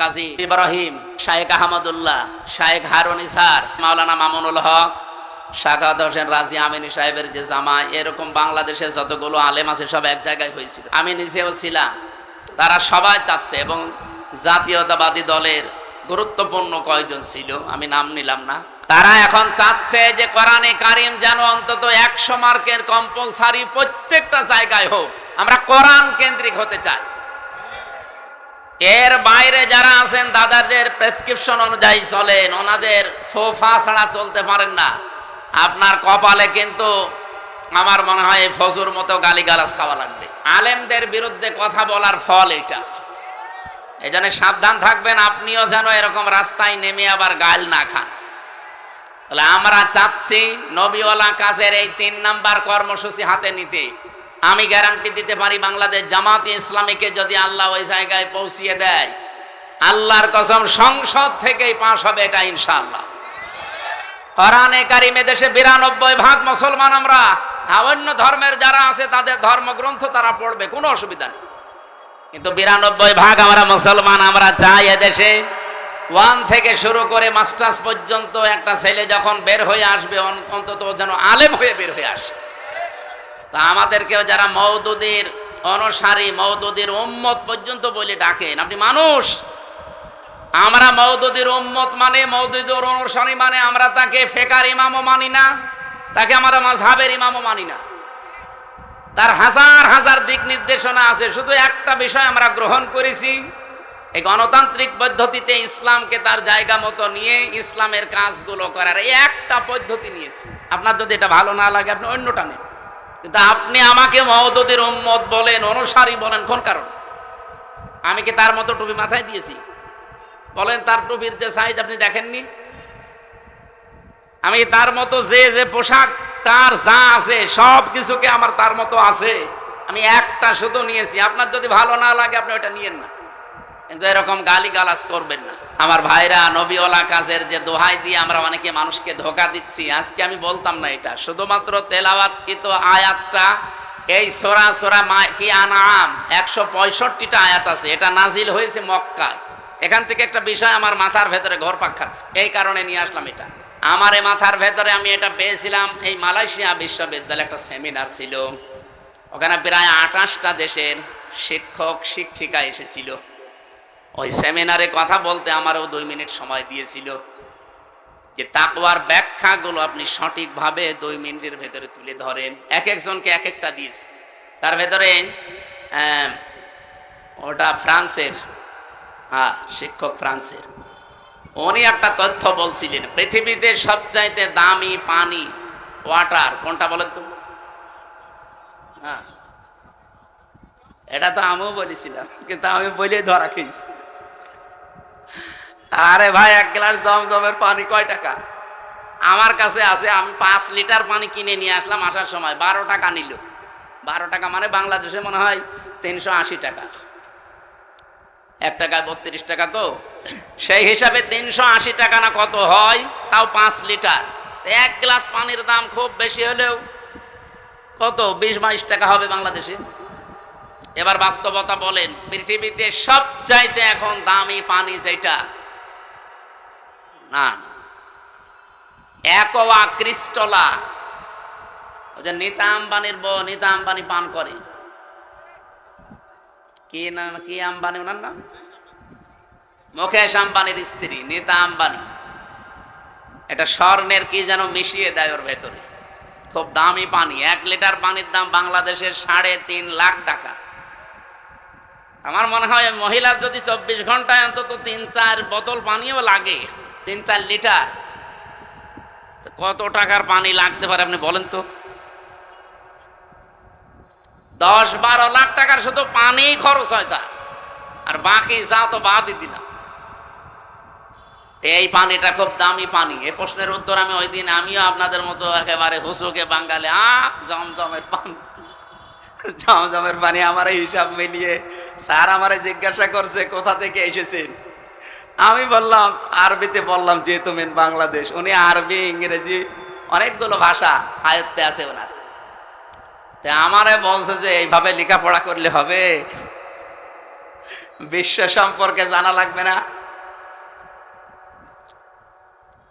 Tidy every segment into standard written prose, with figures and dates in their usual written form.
কাজী ইব্রাহিম, শায়েখ আহমদুল্লাহ, শায়েখ হারুন ইসহার, মাওলানা মামুনুল হক, শাকাওয়াত হোসেন রাজি আমিনী সাহেবের যে জামাই, এরকম বাংলাদেশে যতগুলো আলেম আছে সব এক জায়গায় হয়েছিল। আমি নিজেও ছিলাম। তারা সবাই চাচ্ছে, এবং জাতীয়তাবাদী দলের গুরুত্বপূর্ণ কয়েকজন ছিল, আমি নাম নিলাম না। তারা এখন চাচ্ছে যে কোরআনে কারিম যেন অন্তত 100 মার্কের কম্পালসারি প্রত্যেকটা জায়গায় হোক। আমরা কোরআন কেন্দ্রিক হতে চাই। এর বাইরে যারা আছেন দাদাদের প্রেসক্রিপশন অনুযায়ী চলেন, ওনাদের ফোফা ছাড়া চলতে পারেন না। আপনার কপালে কিন্তু আমার মনে হয় ফজুর মতো গালিগালাজ খাওয়া লাগবে। আলেমদের বিরুদ্ধে কথা বলার ফল এটা। এই জন্য সাবধান থাকবেন, আপনিও যেন এরকম রাস্তায় নেমে আবার গাল না খান। তাহলে আমরা চাচ্ছি নবীওয়ালা কাজের এই 3 নাম্বার কর্মসূচি হাতে নিতে। আমি গ্যারান্টি দিতে পারি, বাংলাদেশ জামাতে ইসলামীকে যদি আল্লাহ ওই জায়গায় পৌঁছিয়ে দেয়, আল্লাহর কসম সংসদ থেকেই পাশ হবে এটা ইনশাআল্লাহ। কোরআনে কারিমে দেশে 92% মুসলমান আমরা। অন্য ধর্মের যারা আছে তাদের ধর্মগ্রন্থ তারা পড়বে, কোনো অসুবিধা নেই, কিন্তু 92% আমরা মুসলমান। আমরা চাই এদেশে 1 থেকে শুরু করে মাস্টার্স পর্যন্ত একটা ছেলে যখন বের হয়ে আসবে অন্তত যেন আলেম হয়ে বের হয়ে আসে। তা আমাদেরকেও যারা মওদুদির অনুসারী, মওদুদির উম্মত পর্যন্ত বলে ডাকেন, আপনি মানুষ। আমরা মওদুদির উম্মত মানে, মওদুদির অনুসারী মানে আমরা তাকে ফেকার ইমামও মানি না, তাকে আমরা মাযহাবের ইমামও মানি না। তার হাজার হাজার দিক নির্দেশনা আছে, শুধু একটা বিষয় আমরা গ্রহণ করেছি, এই গণতান্ত্রিক পদ্ধতিতে ইসলামকে তার জায়গা মতো নিয়ে ইসলামের কাজগুলো করার এই একটা পদ্ধতি নিয়েছি। আপনার যদি এটা ভালো না লাগে আপনি অন্যটা নেন, কিন্তু আপনি আমাকে মওদুদির উম্মত বলেন, অনুসারী বলেন, কোন কারণে? আমি কি তার মতো টুপি মাথায় দিয়েছি? বলেন, তার টুপির যে সাইজ আপনি দেখেননি? আমি তার মতো যে পোশাক তার যা আছে সব কিছুকে আমার তার মতো আছে, আমি একটা শুধু নিয়েছি। আপনার যদি ভালো না লাগে আপনি ওটা নিয়েন না, কিন্তু এরকম গালিগালাজ করবেন না। আমার ভাইরা, নবীওয়ালা কাজের যে দোহাই দিয়ে আমরা অনেকে মানুষকে ধোঁকা দিচ্ছি, আজকে আমি বলতাম না এটা, শুধুমাত্র তেলাওয়াতকৃত আয়াতটা এই সূরা কি আনআম 165টা আয়াত আছে, এটা নাজিল হয়েছে মক্কায়। এখান থেকে একটা বিষয় আমার মাথার ভেতরে ঘুরপাক খাচ্ছে, এই কারণে নিয়ে আসলাম এটা। আমার এই মাথার ভেতরে আমি এটা পেয়েছিলাম, এই মালয়েশিয়া বিশ্ববিদ্যালয়ে একটা সেমিনার ছিল, ওখানে প্রায় 28টা দেশের শিক্ষক শিক্ষিকা এসেছিল। ওই সেমিনারে কথা বলতে আমারও 2 মিনিট সময় দিয়েছিল, যে তাকওয়ার ব্যাখ্যাগুলো আপনি সঠিকভাবে 2 মিনিটের ভেতরে তুলে ধরেন। এক একজনকে এক একটা দিয়েছে। তার ভেতরে ওটা ফ্রান্সের, শিক্ষক ফ্রান্সের, উনি একটা তথ্য বলছিলেন, পৃথিবীতে সবচাইতে দামি পানি, ওয়াটার কোনটা বলেন তো? এটা তো আমিও বলেছিলাম, কিন্তু আমি বলে ধরা খেয়েছি। আরে ভাই, 1 গ্লাস জমজমের পানি কয় টাকা? আমার কাছে আছে, আমি 5 লিটার পানি কিনে নিয়ে আসলাম, আসার সময় 12 টাকা নিল। 12 টাকা মানে বাংলাদেশে মনে হয় 380 টাকা। 1 টাকায় 32 টাকা, তো সেই হিসাবে 380 টাকা না কত হয়, তাও 5 লিটার। 1 গ্লাস পানির দাম খুব বেশি হলেও কত 20-22 টাকা হবে বাংলাদেশে। এবার বাস্তবতা বলেন, পৃথিবীতে সবচাইতে এখন দামি পানি যেটা, না অ্যাকোয়া ক্রিস্টালা, ওই যে নীতা আম্বানির বউ, নীতা আম্বানি পান করে, কি নাম, কি আম্বানি ওনার নাম? মুকেশ আম্বানির স্ত্রী নীতা আম্বানি। এটা স্বর্ণের কি যেন মিশিয়ে দেয় ওর ভেতরে, খুব দামি পানি। 1 লিটার পানির দাম বাংলাদেশের 3.5 লাখ টাকা। আমার মনে হয় মহিলার যদি 24 ঘন্টায় অন্তত 3-4 বোতল পানিও লাগে, 3-4 লিটার, কত টাকার পানি লাগতে পারে আপনি বলেন তো? 10-12 লাখ টাকার শুধু পানি খরচ হয় তার, আর বাকি যা তো বাদই দিলাম। এই পানিটা খুব দামি পানি। এই প্রশ্নের উত্তর আমি ওই দিন, আমিও আপনাদের মতো একেবারে হুসুকে বাঙালি, জমজমের পানি, জমজমের পানি, আমার হিসাব মিলিয়ে স্যার আমারে জিজ্ঞাসা করছে কোথা থেকে এসেছেন। আমি বললাম, আরবিতে বললাম, যেহেতু মেন বাংলাদেশ। উনি আরবি, ইংরেজি অনেকগুলো ভাষা আয়ত্তে আছে ওনার। আমারে বলছে যে এইভাবে লেখাপড়া করলে হবে? বিশ্ব সম্পর্কে জানা লাগবে না?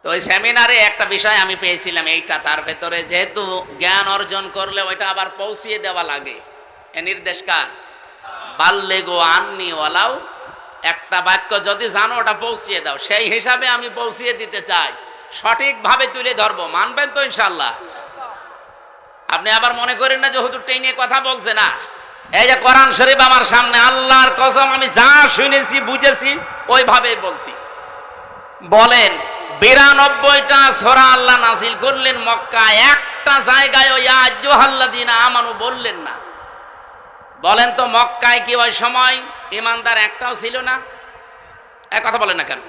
তো ওই সেমিনারে একটা বিষয় আমি পেয়েছিলাম, এইটা তার ভেতরে যেহেতু জ্ঞান অর্জন করলে ওইটা আবার পৌঁছিয়ে দেওয়া লাগে। এ নির্দেশ কার? বাল্লেগো আন্নি ওয়ালাও, একটা বাক্য যদি জানো ওটা পৌঁছিয়ে দাও। সেই হিসাবে আমি পৌঁছিয়ে দিতে চাই, সঠিকভাবে তুলে ধরবো। মানবেন তো ইনশাল্লাহ? আপনি আবার মনে করেন না যে হুজুর টেনে কথা বলছে না। এই যে কোরআন শরীফ আমার সামনে, আল্লাহর কসম আমি যা শুনেছি বুঝেছি ওইভাবে বলছি। বলেন 92টা সূরা আল্লাহ নাযিল করলেন মক্কায়, একটা জায়গায় ওই ইয়া আইয়ুহাল্লাযীনা আমানু বললেন না। বলেন তো মক্কায় কি ওই সময় ঈমানদার একটাও ছিল না? এক কথা বলেন না কেন?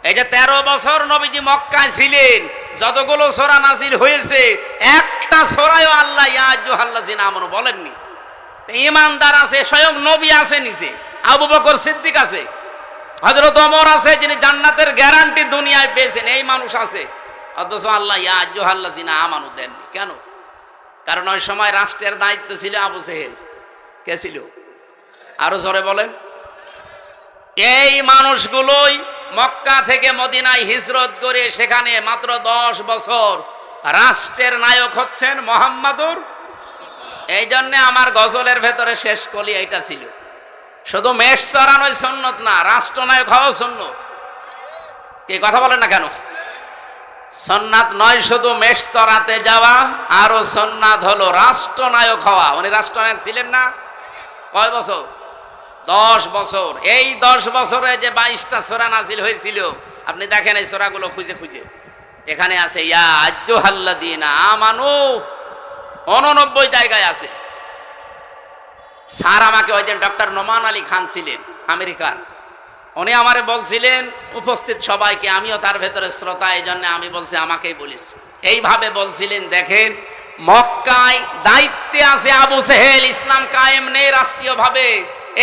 এই যে 13 বছর নবীজি মক্কায় ছিলেন, যতগুলো সূরা নাযিল হয়েছে একটা সূরায়ও আল্লাহ ইয়া আইয়ুহাল্লাযীনা আমানু বলেননি। ঈমানদার আছে, স্বয়ং নবী আছে, নিজে আবু বকর সিদ্দিক আছে, হযরত ওমর আছে, যিনি জান্নাতের গ্যারান্টি দুনিয়ায় পেয়েছেন, এই মানুষ আছে। অথচ আল্লাহ ইয়া আইয়ুহাল্লাযীনা আমানু দেননি। কেন? কারণ ওই সময় রাষ্ট্রের দায়িত্ব ছিল আবু জেহেল। কে ছিল? আরো জোরে বলেন। এই মানুষগুলোই মক্কা থেকে মদিনায় হিজরত করে সেখানে মাত্র 10 বছর রাষ্ট্রের নায়ক হচ্ছেন মুহাম্মাদুর। এই জন্য আমার গজলের ভেতরে শেষ কলি এইটা ছিল, শুধু মেষ চড়ানোই সুন্নত না, রাষ্ট্রনায়ক হওয়াও সুন্নত। কি কথা বলেন না কেন? সুন্নাত নয় শুধু মেষ চড়াতে যাওয়া, আরো সুন্নাত হলো রাষ্ট্রনায়ক হওয়া। উনি রাষ্ট্রনায়ক ছিলেন না? কয় বছর? 10 বছর। এই 10 বছরে যে 22টা সূরা নাযিল হয়েছিল, আপনি দেখেন এই সূরাগুলো খুঁজে খুঁজে, এখানে আছে ইয়া আইয়ুহাল্লাযীনা আমানু, 89 জায়গায় আছে। স্যার আমাকে ওই দিন ডক্টর নোমান আলী খান ছিলেন আমেরিকার, উনি আমারে বলছিলেন উপস্থিত সবাইকে, আমিও তার ভেতরে শ্রোতা, এই জন্য আমি বলছি আমাকেই বলিস। এইভাবে বলছিলেন, দেখেন মক্কায় দায়িত্বে আছে আবু জেহেল, ইসলাম কায়েম নেই রাষ্ট্রীয়ভাবে,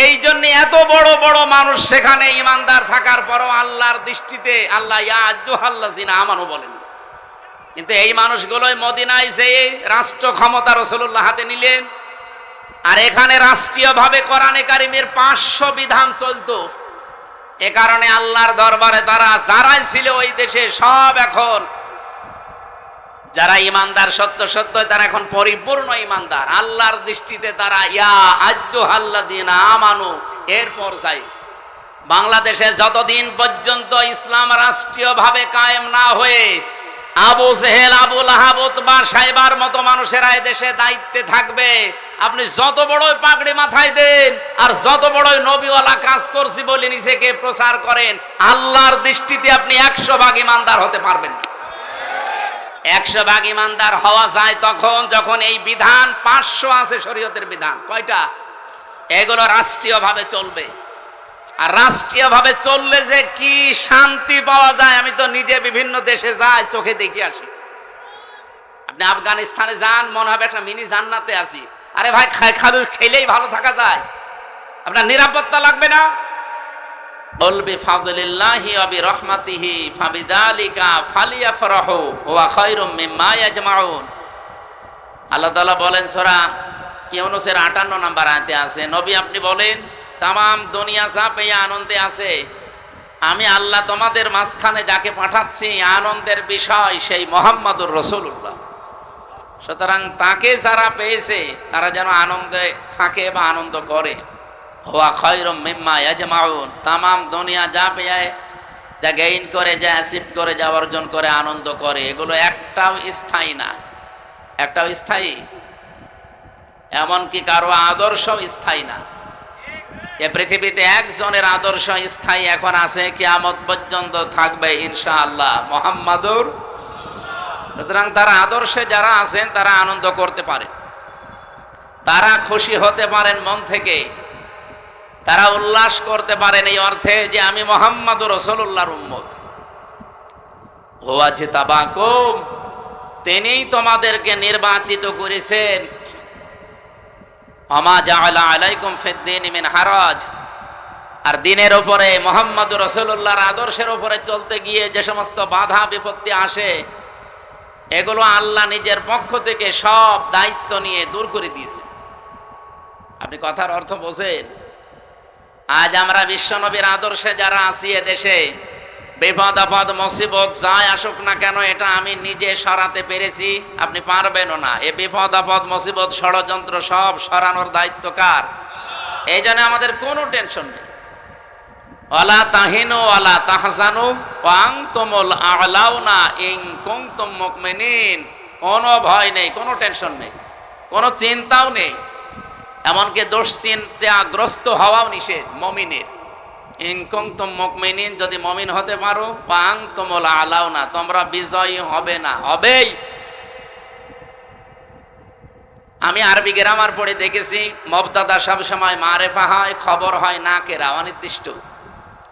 এই জন্য এত বড় বড় মানুষ সেখানে ইমানদার থাকার পরও আল্লাহর দৃষ্টিতে আল্লাহ ইয়া আইয়ুহাল্লাযীনা আমানু বলেন। কিন্তু এই মানুষগুলোই মদিনায় যেয়ে রাষ্ট্র ক্ষমতা রাসূলুল্লাহ হাতে নিলেন, আর এখানে রাষ্ট্রীয়ভাবে কোরআনে কারিমের 500 বিধান চলতো। এ কারণে আল্লাহর দরবারে তারা যারাই ছিল ওই দেশে সব এখন যারা ইমানদার সত্য সত্য, তারা এখন পরিপূর্ণ ইমানদার। আল্লাহর দৃষ্টিতে তারা ইয়া আইয়ুহাল্লাযীনা আমানু এর পর্যায়ে। বাংলাদেশে যতদিন পর্যন্ত ইসলাম রাষ্ট্রীয়ভাবে কায়েম না হয়ে আবু জেহেল, আবু লাহাব, উতবা, সাইবার মতো মানুষেরা এই দেশে দায়িত্বে থাকবে, আপনি যত বড়ই পাগড়ি মাথায় দেন আর যত বড়ই নবীওয়ালা কাজ করছি বলে নিজেকে প্রচার করেন, আল্লাহর দৃষ্টিতে আপনি 100 ভাগ ইমানদার হতে পারবেন না। 100 ভাগ ইমানদার হওয়া যায় তখন যখন এই বিধান 500 আছে শরীয়তের বিধান। কয়টা? এগুলো রাষ্ট্রীয়ভাবে চলবে। আর রাষ্ট্রীয়ভাবে চললে যে কি শান্তি পাওয়া যায়, আমি তো নিজে বিভিন্ন দেশে যাই, চোখে দেখে আসি। আপনি আফগানিস্তানে যান, মনে হবে একটা মিনি জান্নাতে আছি। আরে ভাই, খালু খেলেই ভালো থাকা যায়, আপনার নিরাপত্তা লাগবে না। কুল বিফাদলিল্লাহি ওয়া বিরহমাতিহি ফাবিযালিকা ফালিয়াফরাহু ওয়া খায়রুম মিম্মা ইয়াজমাউন। আল্লাহ তাআলা বলেন সূরা ইউনূসের 58 নম্বর আয়াতে আছে, নবী আপনি বলেন তাম দুনিয়া যা পেয়ে আনন্দে আছে, আমি আল্লাহ তোমাদের মাঝখানে যাকে পাঠাচ্ছি আনন্দের বিষয় সেই মুহাম্মাদুর রাসূলুল্লাহ। সুতরাং তাকে যারা পেয়েছে তারা যেন আনন্দে থাকে বা আনন্দ করে। হুয়া খায়রুম মিম্মা ইয়াজমাউন, তাম দুনিয়া যা পেয়ে, যা গেইন করে, যা অ্যাচিভ করে, যা অর্জন করে, আনন্দ করে, এগুলো একটাও স্থায়ী না। একটাও স্থায়ী, এমনকি কারো আদর্শ স্থায়ী না। এ পৃথিবীতে একজনের আদর্শ স্থায়ী এখন আছে, কিয়ামত পর্যন্ত থাকবে ইনশাআল্লাহ, মুহাম্মাদুর। সুতরাং তারা আদর্শে যারা আছেন তারা আনন্দ করতে পারে, তারা খুশি হতে পারেন মন থেকে, তারা উল্লাস করতে পারেন এই অর্থে যে আমি মুহাম্মাদুর রাসূলুল্লাহর উম্মত। হুয়া জিতাবাকুম, তিনিই তোমাদেরকে নির্বাচিত করেছেন। ওমা জাআলা আলাইকুম ফিদ-দীনি মিন হারাজ, আর দিনের উপরে মুহাম্মাদুর রাসূলুল্লাহর আদর্শের উপরে চলতে গিয়ে যে সমস্ত বাধা বিপত্তি আসে, এগুলো আল্লাহ নিজের পক্ষ থেকে সব দায়িত্ব নিয়ে দূর করে দিয়েছে। আপনি কথার অর্থ বোঝেন? আজ আমরা বিশ্বনবীর আদর্শে যারা আছি দেশে, বিপদ আপদ মুসিবত যাই আসুক না কেন এটা আমি নিজে সরাতে পেরেছি, আপনি পারবেনও না। এ বিপদ আপদ মুসিবত ষড়যন্ত্র সব সরানোর দায়িত্ব কার? এই জন্য আমাদের কোনো টেনশন নেই। ওয়ালা তাহিনু ওয়ালা তাহজানু ওয়া আনতুমুল আ'লাউনা ইন কুনতুম মুমিনিন। কোনো ভয় নেই, কোনো টেনশন নেই, কোনো চিন্তাও নেই, এমনকি দুশ্চিন্তাগ্রস্ত হওয়াও নিষেধ মুমিনের। ইন কুনতুম মুমিনিন, যদি মুমিন হতে পারো, ওয়া আনতুমুল আ'লাউনা, তোমরা বিজয়ী হবে না, হবেই। আমি আরবি গ্রামার পড়ে দেখেছি মুবতাদা সবসময় মারেফা হয়, খবর হয় নাকেরা, অনির্দিষ্ট।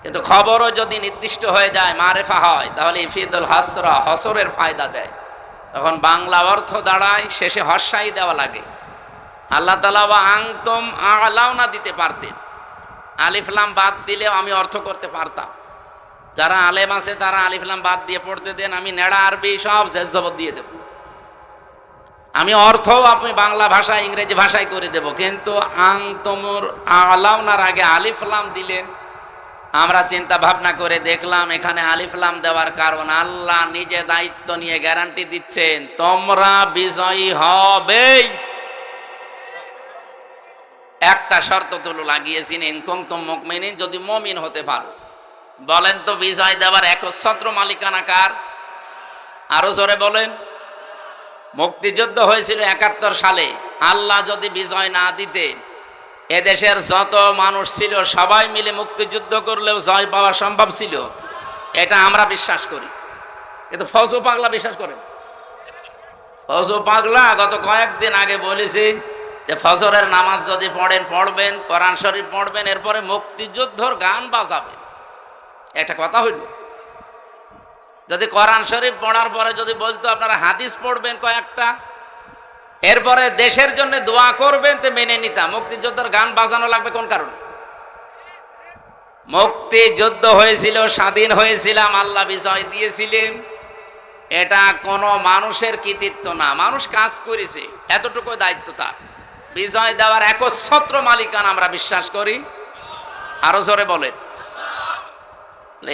কিন্তু খবরও যদি নির্দিষ্ট হয়ে যায়, মারেফা হয়, তাহলে ইফিদুল হাসরা, হসরের ফায়দা দেয়। তখন বাংলা অর্থ দাঁড়ায়, শেষে হর্ষাই দেওয়া লাগে। আল্লাহ তাআলা ওয়া আনতুম আ'লাউনা দিতে পারতেন, আলিফ লাম বাদ দিলেও আমি অর্থ করতে পারতাম। যারা আলেম আছে তারা আলিফ লাম বাদ দিয়ে পড়তে দেন, আমি নেড়া আরবি সব জেজবত দিয়ে দেব। আমি অর্থও আপনি বাংলা ভাষায় ইংরেজি ভাষায় করে দেব, কিন্তু আনতুমুর আ'লাউনার আগে আলিফ লাম দিলেন। আমরা চিন্তা ভাবনা করে দেখলাম এখানে আলিফ লাম দেওয়ার কারণ আল্লাহ নিজে দায়িত্ব নিয়ে গ্যারান্টি দিচ্ছেন তোমরা বিজয়ী হবেই। একটা শর্ত তুলো লাগিয়েছেন, ইন কুনতুম মুমিনিন, যদি মুমিন হতে পারো। বলেন তো বিজয় দেওয়ার একচ্ছত্র মালিকানা কার? আরো জোরে বলেন। মুক্তিযুদ্ধ হয়েছিল ৭১ সালে, আল্লাহ যদি বিজয় না দিতেন, এদেশের যত মানুষ ছিল সবাই মিলে মুক্তিযুদ্ধ করলেও জয় পাওয়া সম্ভব ছিল, এটা আমরা বিশ্বাস করি। কিন্তু ফৌজু পাগলা বিশ্বাস করে না। ফৌজু পাগলা গত কয়েকদিন আগে বলেছি যে ফজরের নামাজ যদি পড়বেন, কোরআন শরীফ পড়বেন, এরপরে মুক্তিযুদ্ধর গান বাজাবেন। একটা কথা হইল, যদি কোরআন শরীফ পড়ার পরে যদি বলতো আপনারা হাদিস পড়বেন কয়েকটা, এরপরে দেশের জন্য দোয়া করবেন, তো মেনে নিতাম। মুক্তিযুদ্ধের গান বাজানো লাগবে কোন কারণে? মুক্তিযুদ্ধ হয়েছিল, স্বাধীন হয়েছিলাম, আল্লাহ বিজয় দিয়েছিলেন। এটা কোনো মানুষের কৃতিত্ব না, মানুষ কাজ করেছে, এতটুকু দায়িত্ব তার। বিজয় দেওয়ার একচ্ছত্র মালিকানা আমরা বিশ্বাস করি। আরো জোরে বলেন।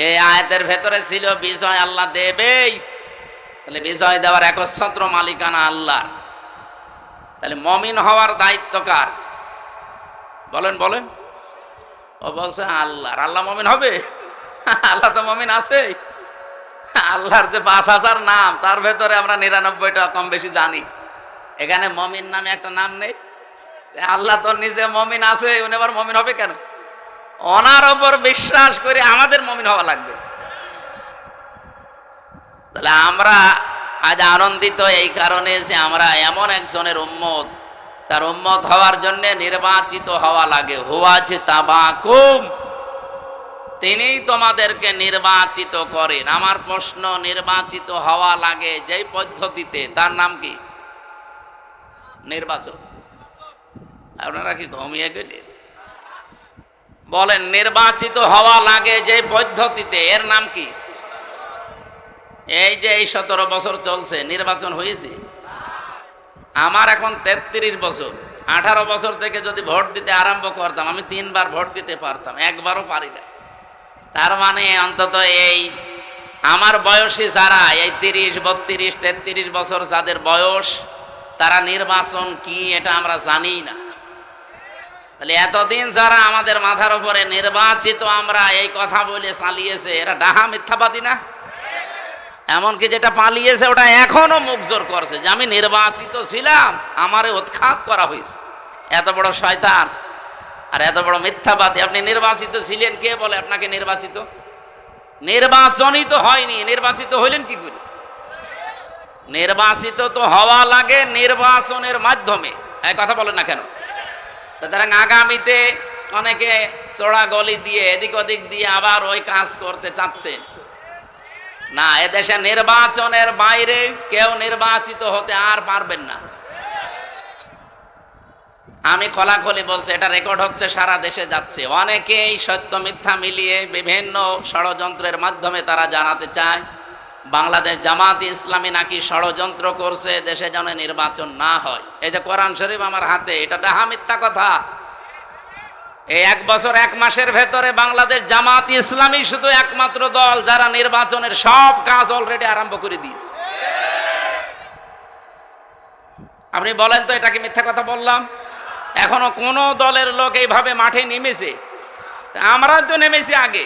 এই আয়াতের ভেতরে ছিল বিজয় আল্লাহ দেবেই, তাহলে বিজয় দেওয়ার একচ্ছত্র মালিকানা আল্লাহর। তাহলে মুমিন হওয়ার দায়িত্ব কার? বলেন বলেন। ও বলছে আল্লাহর। আল্লাহ মুমিন হবে? আল্লাহ তো মুমিন আছে। আল্লাহর যে ৫,০০০ নাম, তার ভেতরে আমরা ৯৯টা কম বেশি জানি। এখানে মুমিন নামে একটা নাম নেই। আল্লাহ তো নিজে মুমিন আছে, উনি আবার মুমিন হবে কেন? ওনার ওপর বিশ্বাস করে আমাদের মুমিন হওয়া লাগবে। তাহলে আমরা আজ আনন্দিত এই কারণে যে আমরা এমন একজনের উম্মত, তার উম্মত হওয়ার জন্য নির্বাচিত হওয়া লাগে। হুয়াজতাবাকুম, তিনিই তোমাদেরকে নির্বাচিত করেন। আমার প্রশ্ন, নির্বাচিত হওয়া লাগে যেই পদ্ধতিতে, তার নাম কি? নির্বাচন। আপনারা কি ঘুমিয়ে গেলেন? বলেন, নির্বাচিত হওয়া লাগে যে পদ্ধতিতে, এর নাম কি? এই যে এই ১৭ বছর চলছে, নির্বাচন হয়েছে? আমার এখন ৩৩ বছর। ১৮ বছর থেকে যদি ভোট দিতে আরম্ভ করতাম, আমি ৩ বার ভোট দিতে পারতাম, একবারও পারি না। তার মানে অন্তত এই আমার বয়সী যারা, এই ৩০, ৩২, ৩৩ বছর যাদের বয়স, তারা নির্বাচন কি এটা আমরা জানি না। তাহলে এতদিন যারা আমাদের মাথার উপরে নির্বাচিত আমরা এই কথা বলে চালিয়েছে, এরা ডাহা মিথ্যাবাদী না? এমনকি যেটা পালিয়েছে ওটা এখনো মুখ জোর করছে যে আমি নির্বাচিত ছিলাম, আমারে উৎখাত করা হয়েছে। এত বড় শয়তান আর এত বড় মিথ্যাবাদী। আপনি নির্বাচিত ছিলেন, কে বলে আপনাকে নির্বাচিত? নির্বাচনই তো হয়নি, নির্বাচিত হইলেন কি করে? নির্বাচিত তো হওয়া লাগে নির্বাচনের মাধ্যমে। এই কথা বলেন না কেন? সুতরাং আগামীতে অনেকে চোরা গলি দিয়ে এদিক ওদিক দিয়ে আবার ওই কাজ করতে চাচ্ছেন না। এদেশে নির্বাচনের বাইরে কেউ নির্বাচিত হতে আর পারবেন না। আমি খোলাখুলি বলছি, এটা রেকর্ড হচ্ছে, সারা দেশে যাচ্ছে। অনেকেই সত্য মিথ্যা মিলিয়ে বিভিন্ন ষড়যন্ত্রের মাধ্যমে তারা জানাতে চায় বাংলাদেশ জামাত ইসলামী নাকি ষড়যন্ত্র করছে দেশে যেন নির্বাচন না হয়। এই যে কোরআন শরীফ আমার হাতে, এটা ডাহা মিথ্যা কথা। এই 1 বছর 1 মাসের ভেতরে বাংলাদেশ জামাত ইসলামী শুধু একমাত্র দল যারা নির্বাচনের সব কাজ অলরেডি আরম্ভ করে দিয়েছে। আপনি বলেন তো, এটা কি মিথ্যা কথা বললাম? এখনো কোন দলের লোক এইভাবে মাঠে নেমেছে? আমরা তো নেমেছি আগে।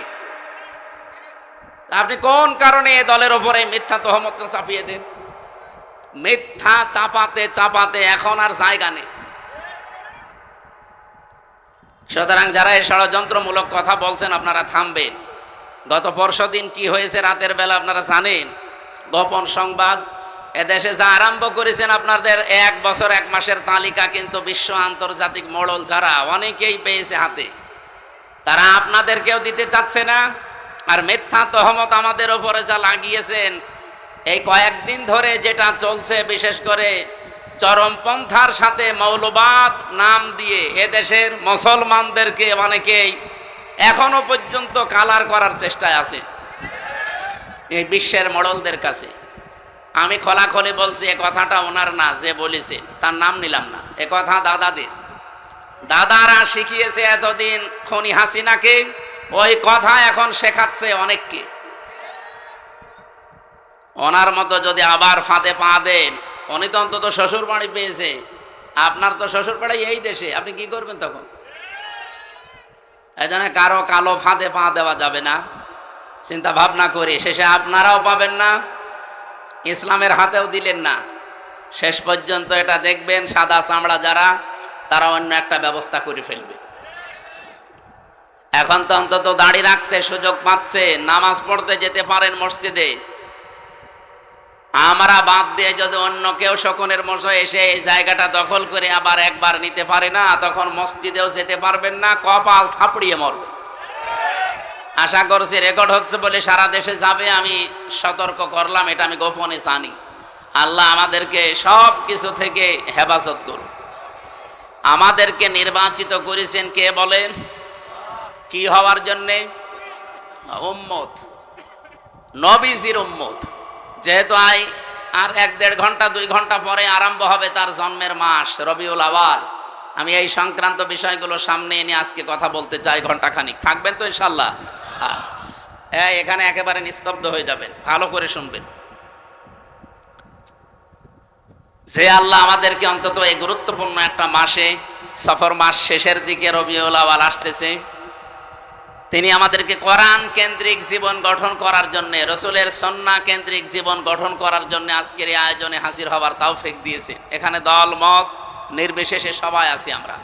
আপনি কোন কারণে এই দলের ওপরে মিথ্যা তহমত চাপিয়ে দেন? মিথ্যা চাপাতে চাপাতে এখন আর জায়গা নেই। সুতরাং যারা এই ষড়যন্ত্রমূলক কথা বলছেন আপনারা থামবেন। গত পরশুদিন কি হয়েছে রাতের বেলা আপনারা জানেন। গোপন সংবাদ এদেশে যা আরম্ভ করেছেন আপনাদের 1 বছর 1 মাসের তালিকা কিন্তু বিশ্ব আন্তর্জাতিক মোড়ল যারা অনেকেই পেয়েছে হাতে, তারা আপনাদেরকেও দিতে চাচ্ছে না। আর মিথ্যা তহমত আমাদের ওপরে যা লাগিয়েছেন এই কয়েকদিন ধরে যেটা চলছে, বিশেষ করে চরমপন্থার সাথে মৌলবাদ নাম দিয়ে এদেশের মুসলমানদেরকে অনেকেই এখনো পর্যন্ত কালার করার চেষ্টায় আছে এই বিশ্বের মোড়লদের কাছে। আমি খোলাখুলি বলছি, এ কথাটা ওনার না, যে বলেছে তার নাম নিলাম না, এ কথা দাদাদের। দাদারা শিখিয়েছে এতদিন খনি হাসিনাকে, ওই কথা এখন শেখাচ্ছে অনেককে। ওনার মতো যদি আবার ফাঁদে পা দেন, উনি তো অন্তত শ্বশুর বাড়ি পেয়েছে, আপনার তো শ্বশুর বাড়ি এই দেশে, আপনি কি করবেন তখন? এই জন্য কারো কালো ফাঁদে পা দেওয়া যাবে না, চিন্তা ভাবনা করে। শেষে আপনারাও পাবেন না, ইসলামের হাতেও দিলেন না। শেষ পর্যন্ত এটা দেখবেন সাদা চামড়া যারা, তারা অন্য একটা ব্যবস্থা করে ফেলবে। এখন তো অন্তত দাড়ি রাখতে সুযোগ পাচ্ছে, নামাজ পড়তে যেতে পারেন মসজিদে। আমরা বাদ দিয়ে যদি অন্য কেউ শকুনের মশা এসে এই জায়গাটা দখল করে আবার একবার নিতে পারে না, তখন মসজিদেও যেতে পারবেন না, কপাল থাপড়িয়ে মরবেন। আশা করছি রেকর্ড হচ্ছে বলে সারা দেশে যাবে, আমি সতর্ক করলাম, এটা আমি গোপনে জানি। আল্লাহ আমাদেরকে সব কিছু থেকে হেফাজত করুন। আমাদেরকে নির্বাচিত করেছেন কে বলেন? কি হওয়ার জন্যে? উম্মত, নবীজির উম্মত। যেহেতু আর 1-1.5 ঘন্টা 2 ঘন্টা পরে আরম্ভ হবে তার জন্মের মাস রবিউল আওয়াল, আমি এই সংক্রান্ত বিষয়গুলো সামনে এনে আজকে কথা বলতে চাই ঘন্টাখানিক। থাকবেন তো ইনশাল্লাহ? হ্যাঁ, এখানে একেবারে নিস্তব্ধ হয়ে যাবেন, ভালো করে শুনবেন। যে আল্লাহ আমাদেরকে অন্তত এই গুরুত্বপূর্ণ একটা মাসে, সফর মাস শেষের দিকে রবিউল আওয়াল আসতেছে, তিনি আমাদেরকে কোরআন কেন্দ্রিক জীবন গঠন করার জন্য, রসুলের সুন্নাহ কেন্দ্রিক জীবন গঠন করার জন্য আজকের এই আয়োজনে হাজির হবার তৌফিক দিয়েছে। এখানে দল মত নির্বিশেষে সবাই আছি আমরা।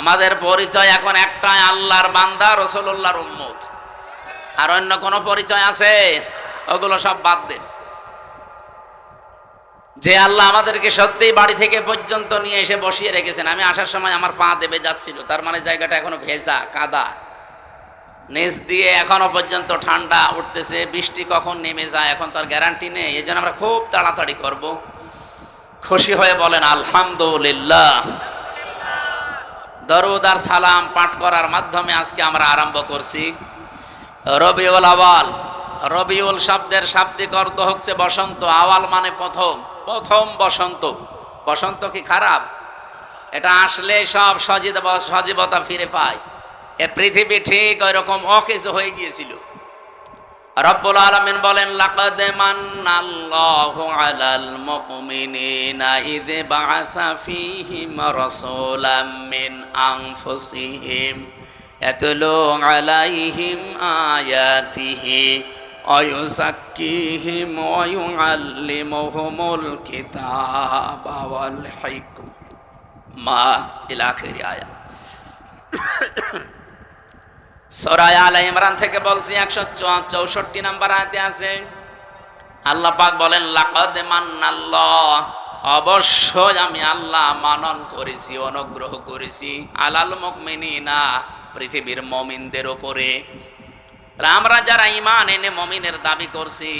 আমাদের পরিচয় এখন একটাই, আল্লাহর বান্দা, রাসূলুল্লাহর উম্মত। আর অন্য কোনো পরিচয় আছে? ওগুলো সব বাদ দেন। যে আল্লাহ আমাদেরকে সত্যিই বাড়ি থেকে পর্যন্ত নিয়ে এসে বসিয়ে রেখেছেন। আমি আসার সময় আমার পা দেবে যাচ্ছিল, তার মানে জায়গাটা এখনো ভেজা, কাদা, নিচ দিয়ে এখনো পর্যন্ত ঠান্ডা উঠতেছে। বৃষ্টি কখন নেমে যায় এখন তার গ্যারান্টি নেই। এই জন্য আমরা খুব তাড়াতাড়ি করব। খুশি হয়ে বলেন আলহামদুলিল্লাহ। দরুদ আর সালাম পাঠ করার মাধ্যমে আজকে আমরা আরম্ভ করছি রবিউল আওয়াল। রবিউল শব্দের শাব্দিক অর্থ হচ্ছে বসন্ত। আওয়াল মানে প্রথম, প্রথম বসন্ত। বসন্ত কি খারাপ? এটা আসলে সব সজীবতা ফিরে পায়। এ পৃথিবী ঠিক ওই রকম অকেজ হয়ে গিয়েছিল। রব্বুল আলামিন বলেন, লাকাদ মান্নাল্লাহু আলাল মুমিনিনা ইয বাআসা ফীহিম রাসূলাম মিন আনফুসিহিম ইয়াতলু আলাইহিম আয়াতিহি ওয়া ইউযাক্কিহিম ওয়া ইউআল্লিমুহুমুল কিতাবা ওয়াল হিকমা ইলা আখির আয়াত। সূরা আলে ইমরান থেকে বলছি 164 নম্বর আয়াতে আছে, আল্লাহ পাক বলেন, লাকাদ মান্নাল্লাহ, অবশ্যই আমি আল্লাহ মানন করেছি, অনুগ্রহ করেছি, আলাল মুমিনিনা, পৃথিবীর মুমিনদের উপরে। আমরা যারা ঈমান এনে মুমিনের দাবি করছি,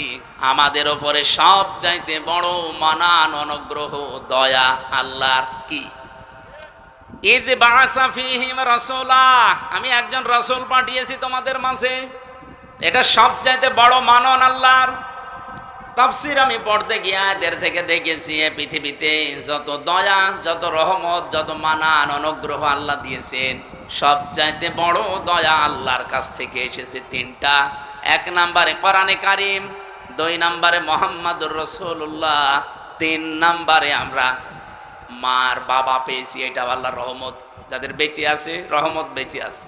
আমাদের উপরে সব চাইতে বড় মানান, অনুগ্রহ, দয়া আল্লাহর কি? ইয বাআসা ফীহিম রাসূলা, আমি একজন রাসূল পাঠিয়েছি তোমাদের মাঝে। এটা সবচাইতে বড় মানন আল্লাহর। তাফসীর আমি পড়তে গিয়ে এদের থেকে দেখেছি এ পৃথিবীতে যত দয়া, যত রহমত, যত মানান অনুগ্রহ আল্লাহ দিয়েছেন, সবচাইতে বড় দয়া আল্লাহর কাছ থেকে এসেছে তিনটা। এক নম্বরে কোরআনে কারিম, দুই নম্বরে মুহাম্মাদুর রাসূলুল্লাহ, তিন নম্বরে আমরা মার বাবা পেয়েছি। এটা আল্লাহর রহমত। যাদের বেঁচে আছে রহমত বেঁচে আছে,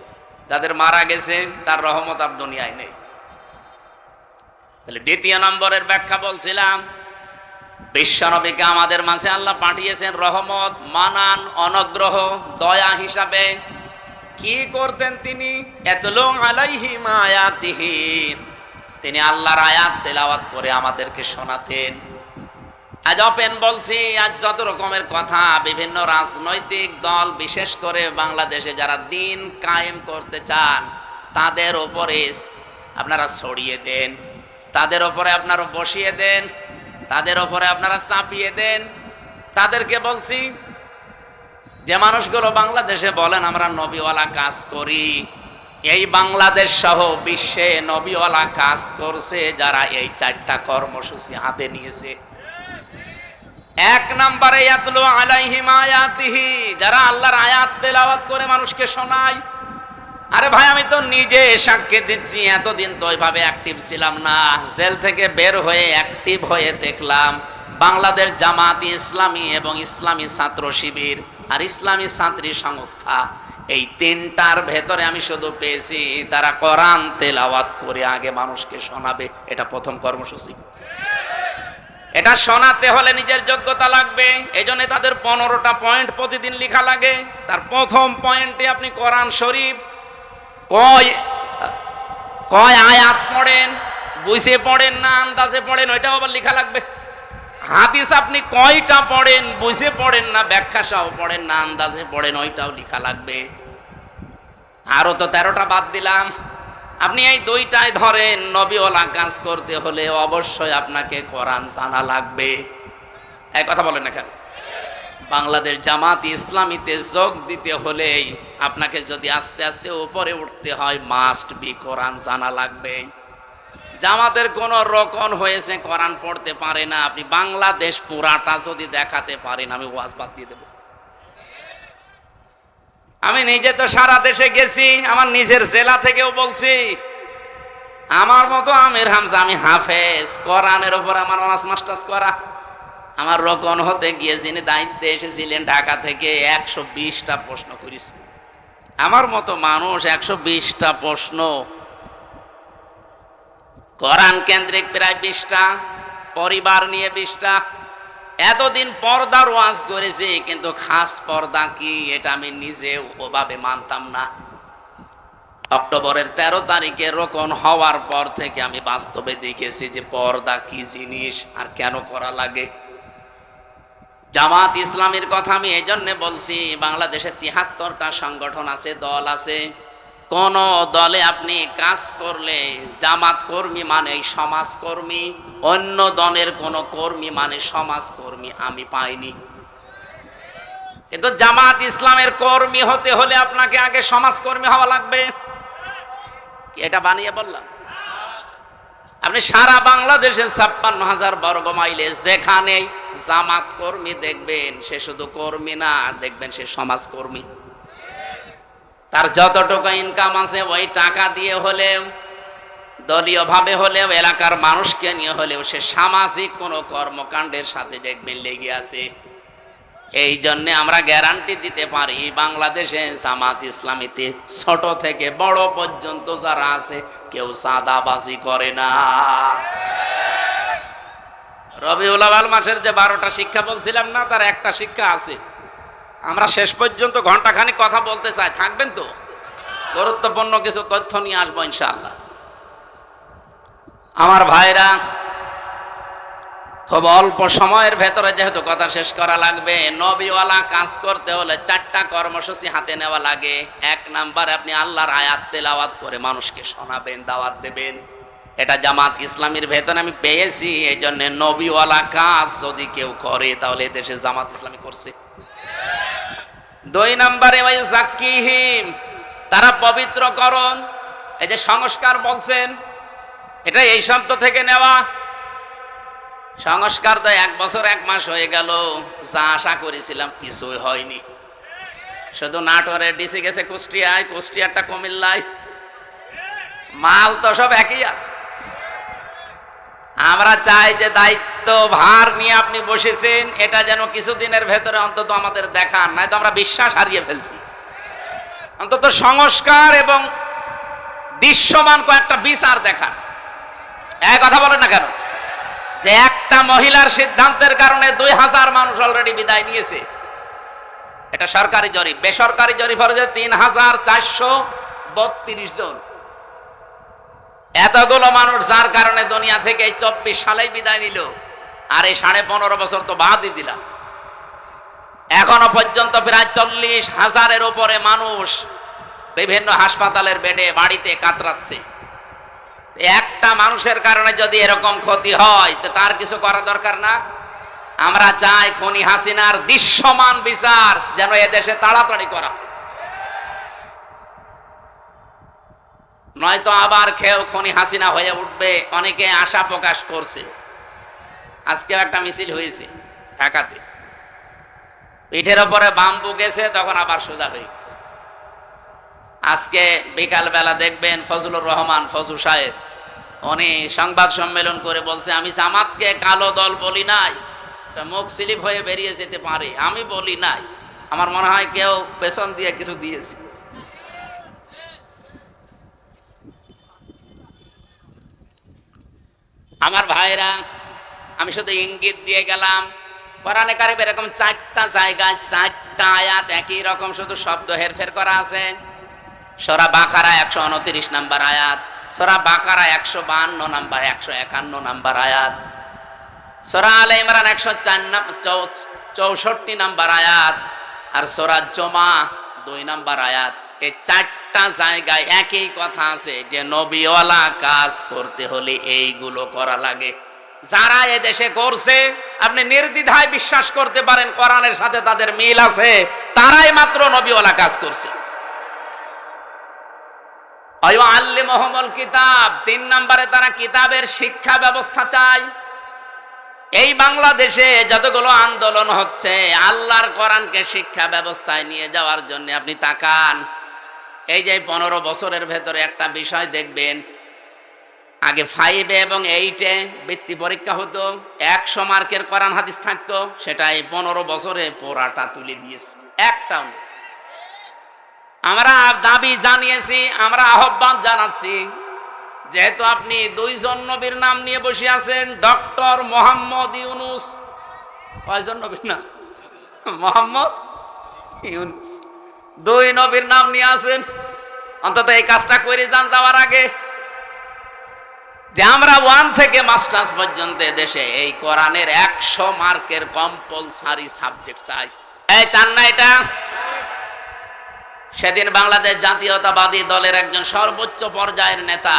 যাদের মারা গেছে তার রহমত আর দুনিয়ায় নেই। তাহলে দ্বিতীয় নম্বরের ব্যাখ্যা বলছিলাম, বিশ্বনবীকে আমাদের মাঝে আল্লাহ পাঠিয়েছেন রহমত, মানান, অনুগ্রহ, দয়া হিসাবে। কি করতেন তিনি? ইয়াতলু আলাইহিম আয়াতিহি, তিনি আল্লাহর আয়াত তেলাওয়াত করে আমাদেরকে শোনাতেন। আজ ওপেন বলছি, আজ যত রকমের কথা বিভিন্ন রাজনৈতিক দল, বিশেষ করে বাংলাদেশে যারা দিন কায়েম করতে চান, তাদের উপরে আপনারা ছড়িয়ে দেন, তাদের উপরে আপনারা বসিয়ে দেন, তাদের উপরে আপনারা চাপিয়ে দেন। তাদেরকে বলছি, যে মানুষগুলো বাংলাদেশে বলেন আমরা নবীওয়ালা কাজ করি, এই বাংলাদেশ সহ বিশ্বে নবীওয়ালা কাজ করছে যারা এই চারটা কর্মসূচি হাতে নিয়েছে। এক নম্বরে ইয়াতলু আলাইহিম আয়াতিহি, যারা আল্লাহর আয়াত তেলাওয়াত করে মানুষকে শোনায়। আরে ভাই, আমি তো নিজে সাক্ষী দিচ্ছি, এতদিন তো ওইভাবে অ্যাক্টিভ ছিলাম না। জেল থেকে বের হয়ে অ্যাক্টিভ হয়ে দেখলাম বাংলাদেশ জামাত ইসলামী এবং ইসলামী ছাত্র শিবির আর ইসলামী ছাত্রী সংস্থা, এই তিনটার ভেতরে আমি শুধু পেয়েছি তারা কোরআন তেলাওয়াত করে আগে মানুষকে শোনাবে। এটা প্রথম কর্মসূচি। এটা শোনাতে হলে নিজের যোগ্যতা লাগবে। এই জন্য তাদের 15টা পয়েন্ট প্রতিদিন লেখা লাগে। তার প্রথম পয়েন্টে আপনি কোরআন শরীফ কয় আয়াত পড়েন, বুঝে পড়েন না আন্দাজে পড়েন, ওইটাও আবার লেখা লাগবে। হাদিস আপনি কয়টা পড়েন, বুঝে পড়েন না ব্যাখ্যা সহ পড়েন না আন্দাজে পড়েন, ওইটাও লেখা লাগবে। আরো তো 13টা বাদ দিলাম। আপনি এই দুইটাই ধরেন, নবীওয়ালা কাজ করতে হলে অবশ্যই আপনাকে কোরআন জানা লাগবে। এই কথা বলেন না কেন? বাংলাদেশ জামাত ইসলামীতে যোগ দিতে হলেই আপনাকে যদি আস্তে আস্তে উপরে উঠতে হয়, মাস্ট বি কোরআন জানা লাগবে। জামাতের কোন রকম হয়েছে কোরআন পড়তে পারে না, আপনি বাংলাদেশ পুরাটা যদি দেখাতে পারেন, আমি ওয়াজ বাদ দিয়ে দেব। আমি নিজে তো সারা দেশে গেছি, আমার নিজের জেলা থেকেও বলছি। আমার মতো আমির হামজা, আমি হাফেজ, কোরআনের উপর আমার অনার্স মাস্টার্স করা। আমার রকন হতে গিয়ে যিনি দায়িত্বে এসেছিলেন ঢাকা থেকে 120টা প্রশ্ন করেছি। আমার মতো মানুষ 120টা প্রশ্ন, কোরআন কেন্দ্রিক প্রায় 20টা, পরিবার নিয়ে 20টা। এতদিন পর্দার ওয়াজ করেছি, কিন্তু খাস পর্দা কি এটা আমি নিজেও ওভাবে মানতাম না। অক্টোবরের 13 তারিখে রোকন হওয়ার পর থেকে আমি বাস্তবে দেখেছি যে পর্দা কি জিনিস আর কেন করা লাগে। জামাত ইসলামের কথা আমি এই জন্য বলছি, বাংলাদেশে 73টা সংগঠন আছে, দল আছে। কোন দলে আপনি কাজ করলে জামাত কর্মী মানে সমাজকর্মী, অন্য দলের কোন কর্মী মানে সমাজকর্মী আমি পাইনি। কিন্তু জামাত ইসলামের কর্মী হতে হলে আপনাকে আগে সমাজকর্মী হওয়া লাগবে। এটা বানিয়ে বললাম? আপনি সারা বাংলাদেশে 56,000 বর্গ মাইলে যেখানেই জামাত কর্মী দেখবেন, সে শুধু কর্মী না, দেখবেন সে সমাজকর্মী। তার যতটুকু ইনকাম আছে ওই টাকা দিয়ে হলেও, দলীয় ভাবে হলেও, এলাকার মানুষকে নিয়ে হলেও সে সামাজিক কোনো কর্মকাণ্ডের সাথে দেখবেন লেগে আছে। এই জন্যে আমরা গ্যারান্টি দিতে পারি বাংলাদেশে জামাত ইসলামীতে ছোট থেকে বড় পর্যন্ত যারা আছে কেউ চাঁদাবাজি করে না। রবিউল আউয়াল মাসের যে 12টা শিক্ষা বলছিলাম না, তার একটা শিক্ষা আছে। আমরা শেষ পর্যন্ত ঘন্টাখানিক কথা বলতে চাই, থাকবেন তো? গুরুত্বপূর্ণ কিছু তথ্য নিয়ে আসবো ইনশাআল্লাহ। আমার ভাইরা, খুব অল্প সময়ের ভেতরে যেহেতু কথা শেষ করা লাগবে, নবীওয়ালা কাজ করতে হলে 4টা কর্মসূচি হাতে নেওয়া লাগে। 1 নাম্বার, আপনি আল্লাহর আয়াত তেলাওয়াত করে মানুষকে শোনাবেন, দাওয়াত দেবেন। এটা জামাত ইসলামীর ভেতরে আমি পেয়েছি। এই জন্য নবীওয়ালা কাজ যদি কেউ করে তাহলে দেশে জামাত ইসলামী করছে। 2 নাম্বারে ওই যাক্কিহিম, তারা পবিত্রকরণ। এই যে সংস্কার বলছেন, এটা এই শব্দ থেকে নেওয়া। সংস্কার তো 1 বছর 1 মাস হয়ে গেল, যা আশা করেছিলাম কিছুই হয়নি। শুধু নাটোরে ডিসি গেছে কুষ্টিয়ায়, কুষ্টিয়ারটা কুমিল্লায়, মাল তো সব একই আছে। আমরা চাই যে দায়িত্ব ভার নিয়ে আপনি বসেছেন, এটা যেন কিছুদিনের ভেতরে অন্তত আমাদের দেখান, নয়তো আমরা বিশ্বাস হারিয়ে ফেলছি। অন্তত সংস্কার এবং দৃশ্যমান কয়েকটা বিচার দেখান। এক কথা বলেন না কেন যে একটা মহিলার সিদ্ধান্তের কারণে 2000 মানুষ অলরেডি বিদায় নিয়েছে। এটা সরকারি জরিপ, বেসরকারি জরিপ হচ্ছে 3432 জন। এতগুলো মানুষ যার কারণে দুনিয়া থেকে এই 24 সালেই বিদায় নিল, আর এই 15.5 বছর তো বাদই দিলাম। এখনো পর্যন্ত প্রায় 40,000-এর উপরে মানুষ বিভিন্ন হাসপাতালের বেডে বাড়িতে কাতরাচ্ছে। একটা মানুষের কারণে যদি এরকম ক্ষতি হয় তো তার কিছু করা দরকার না? আমরা চাই খুনি হাসিনার দৃশ্যমান বিচার যেন এদেশে তাড়াতাড়ি করা, নয়তো আবার কেউ খুনি হাসিনা হয়ে উঠবে। অনেকে আশা প্রকাশ করছে। আজকেও একটা মিছিল হয়েছে ঢাকাতে, পিঠের ওপরে বাম্বু গেছে, তখন আবার সোজা হয়ে গেছে। আজকে বিকাল বেলা দেখবেন ফজলুর রহমান ফজু সাহেব উনি সংবাদ সম্মেলন করে বলছে, আমি জামাতকে কালো দল বলি নাই, মুখ স্লিপ হয়ে বেরিয়ে যেতে পারে, আমি বলি নাই। আমার মনে হয় কেউ পেছন দিয়ে কিছু দিয়েছে। আমার ভাইরা, আমি শুধু ইঙ্গিত দিয়ে গেলাম। কোরআনে কারিমে এরকম 4টা জায়গায় 4টা আয়াত একই রকম শুধু শব্দ হেরফের করা আছে। সূরা বাকারা 129 নম্বর আয়াত, সূরা বাকারা 152 নম্বর, 151 নম্বর আয়াত, সূরা আলে ইমরান 164 নম্বর আয়াত, আর সূরা জুমা 2 নম্বর আয়াত। এই 4টা জায়গায় একই কথা আছে যে নবীওয়ালা কাজ করতে হলে এইগুলো করা লাগে। যারা এ দেশে করছে আপনি নির্দ্বিধায় বিশ্বাস করতে পারেন কোরআনের সাথে তাদের মিল আছে, তারাই মাত্র নবীওয়ালা কাজ করছে। আল্লিমুহুমুল কিতাব, 3 নম্বরে তারা কিতাবের শিক্ষা ব্যবস্থা চায়। এই বাংলাদেশে যতগুলো আন্দোলন হচ্ছে আল্লাহর কোরআনকে শিক্ষা ব্যবস্থায় নিয়ে যাওয়ার জন্য আপনি তাকান। এই যে 15 বছরের ভেতরে একটা বিষয় দেখবেন, আগে 5 এবং 8-এ বৃত্তি পরীক্ষা হতো, 100 মার্কের কোরআন হাদিস থাকতো, সেটা এই 15 বছরে পুরাটা তুলে দিয়েছে, একটাও নেই। আমরা দাবি জানিয়েছি, আমরা আহ্বান জানাচ্ছি, যেহেতু আপনি 2 জন নবীর নাম নিয়ে বসে আছেন, ডক্টর মোহাম্মদ ইউনুস, কয়জন নবীর নাম? মোহাম্মদ ইউনুস, 2 নবীর নাম নিয়ে আছেন। অন্তত এই কাজটা করে যান যাওয়ার আগে, যে আমরা 1 থেকে মাস্টার্স পর্যন্ত দেশে এই কোরআনের 100 মার্কের কম্পালসারি সাবজেক্ট চাই। এই চান না এটা? সেদিন বাংলাদেশ জাতীয়তাবাদী দলের একজন সর্বোচ্চ পর্যায়ের নেতা,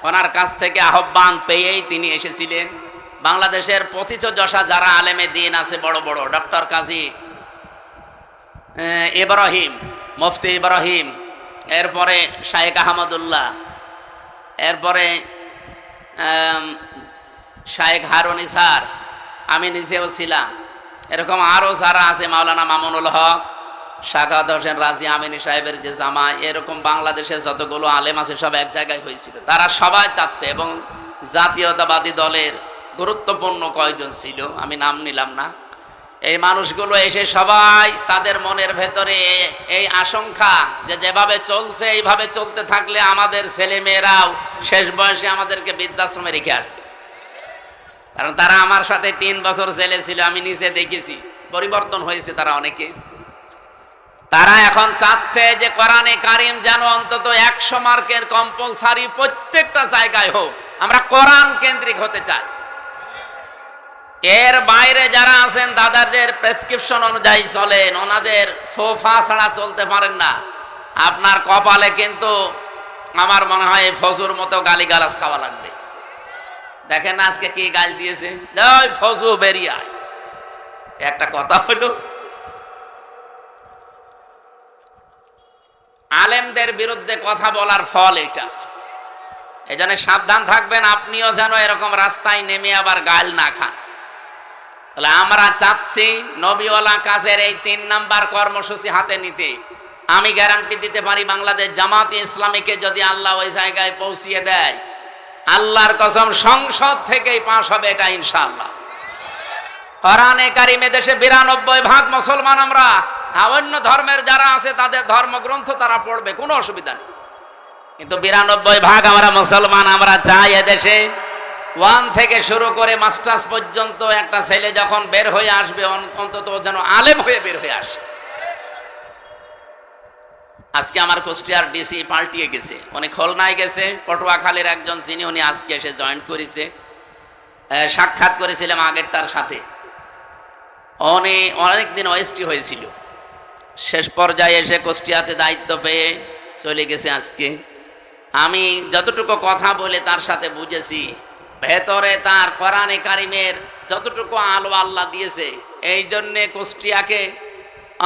ওনার কাছ থেকে আহ্বান পেয়েই তিনি এসেছিলেন। বাংলাদেশের পথিতযশা যারা আলেমে দিন আছে বড় বড়, ডক্টর কাজী ইব্রাহিম, মুফতি ইব্রাহিম, এরপরে শায়েখ আহমদুল্লাহ, এরপরে শায়েখ হারুন ইসহার, আমি নিজেও ছিলাম, এরকম আরও যারা আছে, মাওলানা মামুনুল হক, শাহাদাত হোসেন রাজি আমিনী সাহেবের যে জামাই, এরকম বাংলাদেশে যতগুলো আলেম আছে সব এক জায়গায় হয়েছিল। তারা সবাই চাচ্ছে, এবং জাতীয়তাবাদী দলের গুরুত্বপূর্ণ কয়েকজন ছিল, আমি নাম নিলাম না, এই মানুষগুলো এসে সবাই তাদের মনের ভেতরে এই আশঙ্কা যে যেভাবে চলছে এইভাবে চলতে থাকলে আমাদের ছেলে মেয়েরাও শেষ বয়সে আমাদেরকে বৃদ্ধাশ্রমে রেখে আসবে। কারণ তারা আমার সাথে 3 বছর জেলে ছিল, আমি নিজে দেখেছি, পরিবর্তন হয়েছে তারা অনেকে। তারা এখন চাচ্ছে যে কোরআনে কারিম যেন অন্তত 100 মার্কের কম্পালসারি প্রত্যেকটা জায়গায় হোক। আমরা কোরআন কেন্দ্রিক হতে চাই। এর বাইরে যারা আছেন দাদাদের প্রেসক্রিপশন অনুযায়ী চলেন, ওনাদের ফোফা ছাড়া চলতে পারেন না। আপনার কপালে কিন্তু আমার মনে হয় ফজুর মতো গালিগালাজ খাওয়া লাগবে। দেখেন না আজকে কি গাল দিয়েছে, ওই ফজু বেরিয়ে আয়। একটা কথা হলো, আলেমদের বিরুদ্ধে কথা বলার ফল এটা। এই জন্য সাবধান থাকবেন, আপনিও যেন এরকম রাস্তায় নেমে আবার গাল না খান। তাহলে আমরা চাচ্ছি নবীওয়ালা কাজের এই 3 নাম্বার কর্মসূচি হাতে নিতে। আমি গ্যারান্টি দিতে পারি বাংলাদেশ জামাতে ইসলামীকে যদি আল্লাহ ওই জায়গায় পৌঁছিয়ে দেয়, আল্লাহর কসম সংসদ থেকেই পাস হবে এটা ইনশাআল্লাহ। কোরআনে কারিমে দেশে 92% মুসলমান আমরা, অন্য ধর্মের যারা আছে তাদের ধর্মগ্রন্থ তারা পড়বে, কোনো অসুবিধা নেই, কিন্তু 92% আমরা মুসলমান। আমরা চাই এদেশে 1 থেকে শুরু করে মাস্টার্স পর্যন্ত একটা ছেলে যখন বের হয়ে আসবে অন্তত যেন আলেম হয়ে বের হয়ে আসে। আজকে আমার কুষ্টিয়ার ডিসি পাল্টিয়ে গেছে, উনি খুলনায় গেছে, পটুয়াখালীর একজন যিনি উনি আজকে এসে জয়েন করেছে। সাক্ষাৎ করেছিলাম আগেরটার সাথে, উনি অনেকদিন ওএসটি হয়েছিল, শেষ পর্যায়ে এসে কুষ্টিয়াতে দায়িত্ব পেয়ে চলে গেছে আজকে। আমি যতটুকু কথা বলে তার সাথে বুঝেছি, ভেতরে তার কোরআনে কারিমের যতটুকু আলো আল্লাহ দিয়েছে, এই জন্যে কুষ্টিয়াকে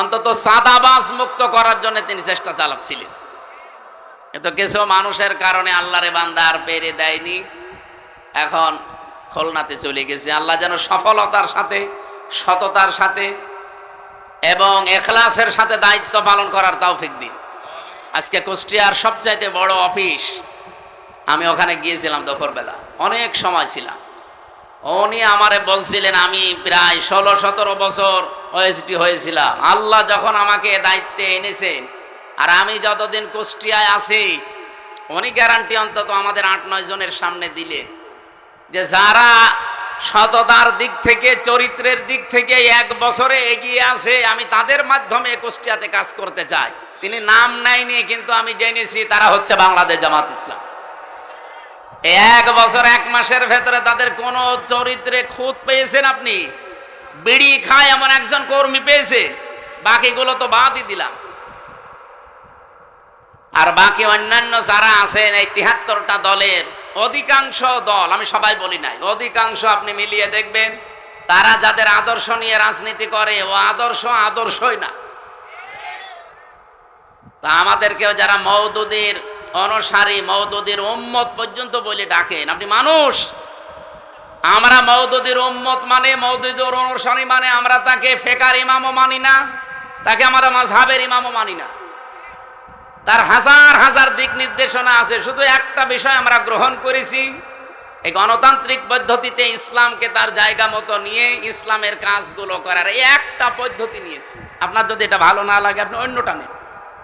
অন্তত সাদাবাজ মুক্ত করার জন্য তিনি চেষ্টা চালাচ্ছিলেন। এত কিছু মানুষের কারণে আল্লাহরে বান্দা আর পেরে দেয়নি, এখন খুলনাতে চলে গেছে। আল্লাহ যেন সফলতার সাথে, সততার সাথে এবং এখলাসের সাথে দায়িত্ব পালন করার তৌফিক দিন। আজকে কুষ্টিয়ার সবচাইতে বড় অফিস, আমি ওখানে গিয়েছিলাম দুপুরবেলা, অনেক সময় ছিলাম। উনি আমারে বলছিলেন আমি প্রায় 16-17 বছর ওএসডি হয়েছিলাম। আল্লাহ যখন আমাকে দায়িত্বে এনেছেন আর আমি যতদিন কুষ্টিয়ায় আছি, উনি গ্যারান্টি অন্তত আমাদের 8-9 জনের সামনে দিলেন যে যারা সততার দিক থেকে, চরিত্রের দিক থেকে 1 বছরে এগিয়ে আছে, আমি তাদের মাধ্যমে কুষ্টিয়াতে কাজ করতে চাই। তিনি নাম নেয়নি, কিন্তু আমি জেনেছি তারা হচ্ছে বাংলাদেশ জামাত ইসলাম। 1 বছর 1 মাসের ভেতরে তাদের কোন চরিত্রে খুঁত পেয়েছেন আপনি? বিড়ি খায় এমন একজন কর্মী পেয়েছেন, বাকিগুলো তো বাদই দিলাম। আর বাকি অন্যান্য যারা আছেন এই 73টা দলের অধিকাংশ দল, আমি সবাই বলি নাই, অধিকাংশ আপনি মিলিয়ে দেখবেন তারা যাদের আদর্শ নিয়ে রাজনীতি করে ও আদর্শই না। তা আমাদেরকেও যারা মওদুদীর অনুসারী, মওদুদীর উম্মত পর্যন্ত বলে ডাকেন, আপনি মানুষ। আমরা মওদুদীর উম্মত মানে, মওদুদীর অনুসারী মানে আমরা তাকে ফেকার ইমামও মানি না, তাকে আমরা মাযহাবের ইমামও মানি না। তার হাজার হাজার দিক নির্দেশনা আছে, শুধু একটা বিষয় আমরা গ্রহণ করেছি, এই গণতান্ত্রিক পদ্ধতিতে ইসলামকে তার জায়গা মতো নিয়ে ইসলামের কাজগুলো করার এই একটা পদ্ধতি নিয়েছি। আপনার যদি এটা ভালো না লাগে আপনি অন্যটা নেন,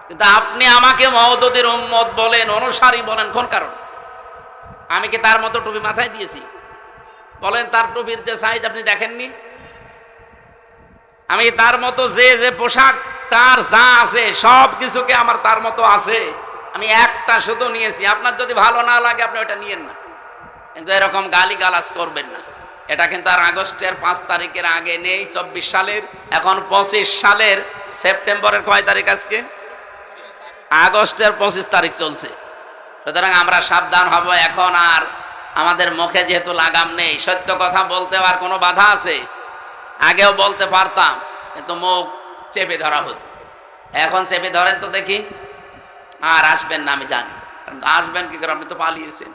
কিন্তু আপনি আমাকে মওদুদীর উম্মত বলেন, অনুসারী বলেন, কোন কারণে? আমি কি তার মতো টুপি মাথায় দিয়েছি? বলেন, তার টুপির যে সাইজ আপনি দেখেননি? আমি তার মতো যে পোশাক তার যা আছে সব কিছুকে আমার তার মতো আছে, আমি একটা শুধু নিয়েছি। আপনার যদি ভালো না লাগে আপনি ওটা নিয়েন না, কিন্তু এরকম গালিগালাজ করবেন না। এটা কিন্তু আর আগস্টের 5 তারিখের আগে নেই, 24 সালের, এখন 25 সালের সেপ্টেম্বরের কয় তারিখ আজকে? আগস্টের 25 তারিখ চলছে। সুতরাং আমরা সাবধান হব এখন। আর আমাদের মুখে যেহেতু লাগাম নেই, সত্য কথা বলতে আর কোনো বাধা আছে? আগেও বলতে পারতাম, কিন্তু মুখ চেপে ধরা হতো। এখন চেপে ধরেন তো দেখি। আর আসবেন না আমি জানি, আসবেন কি করে? আপনি তো পালিয়েছেন।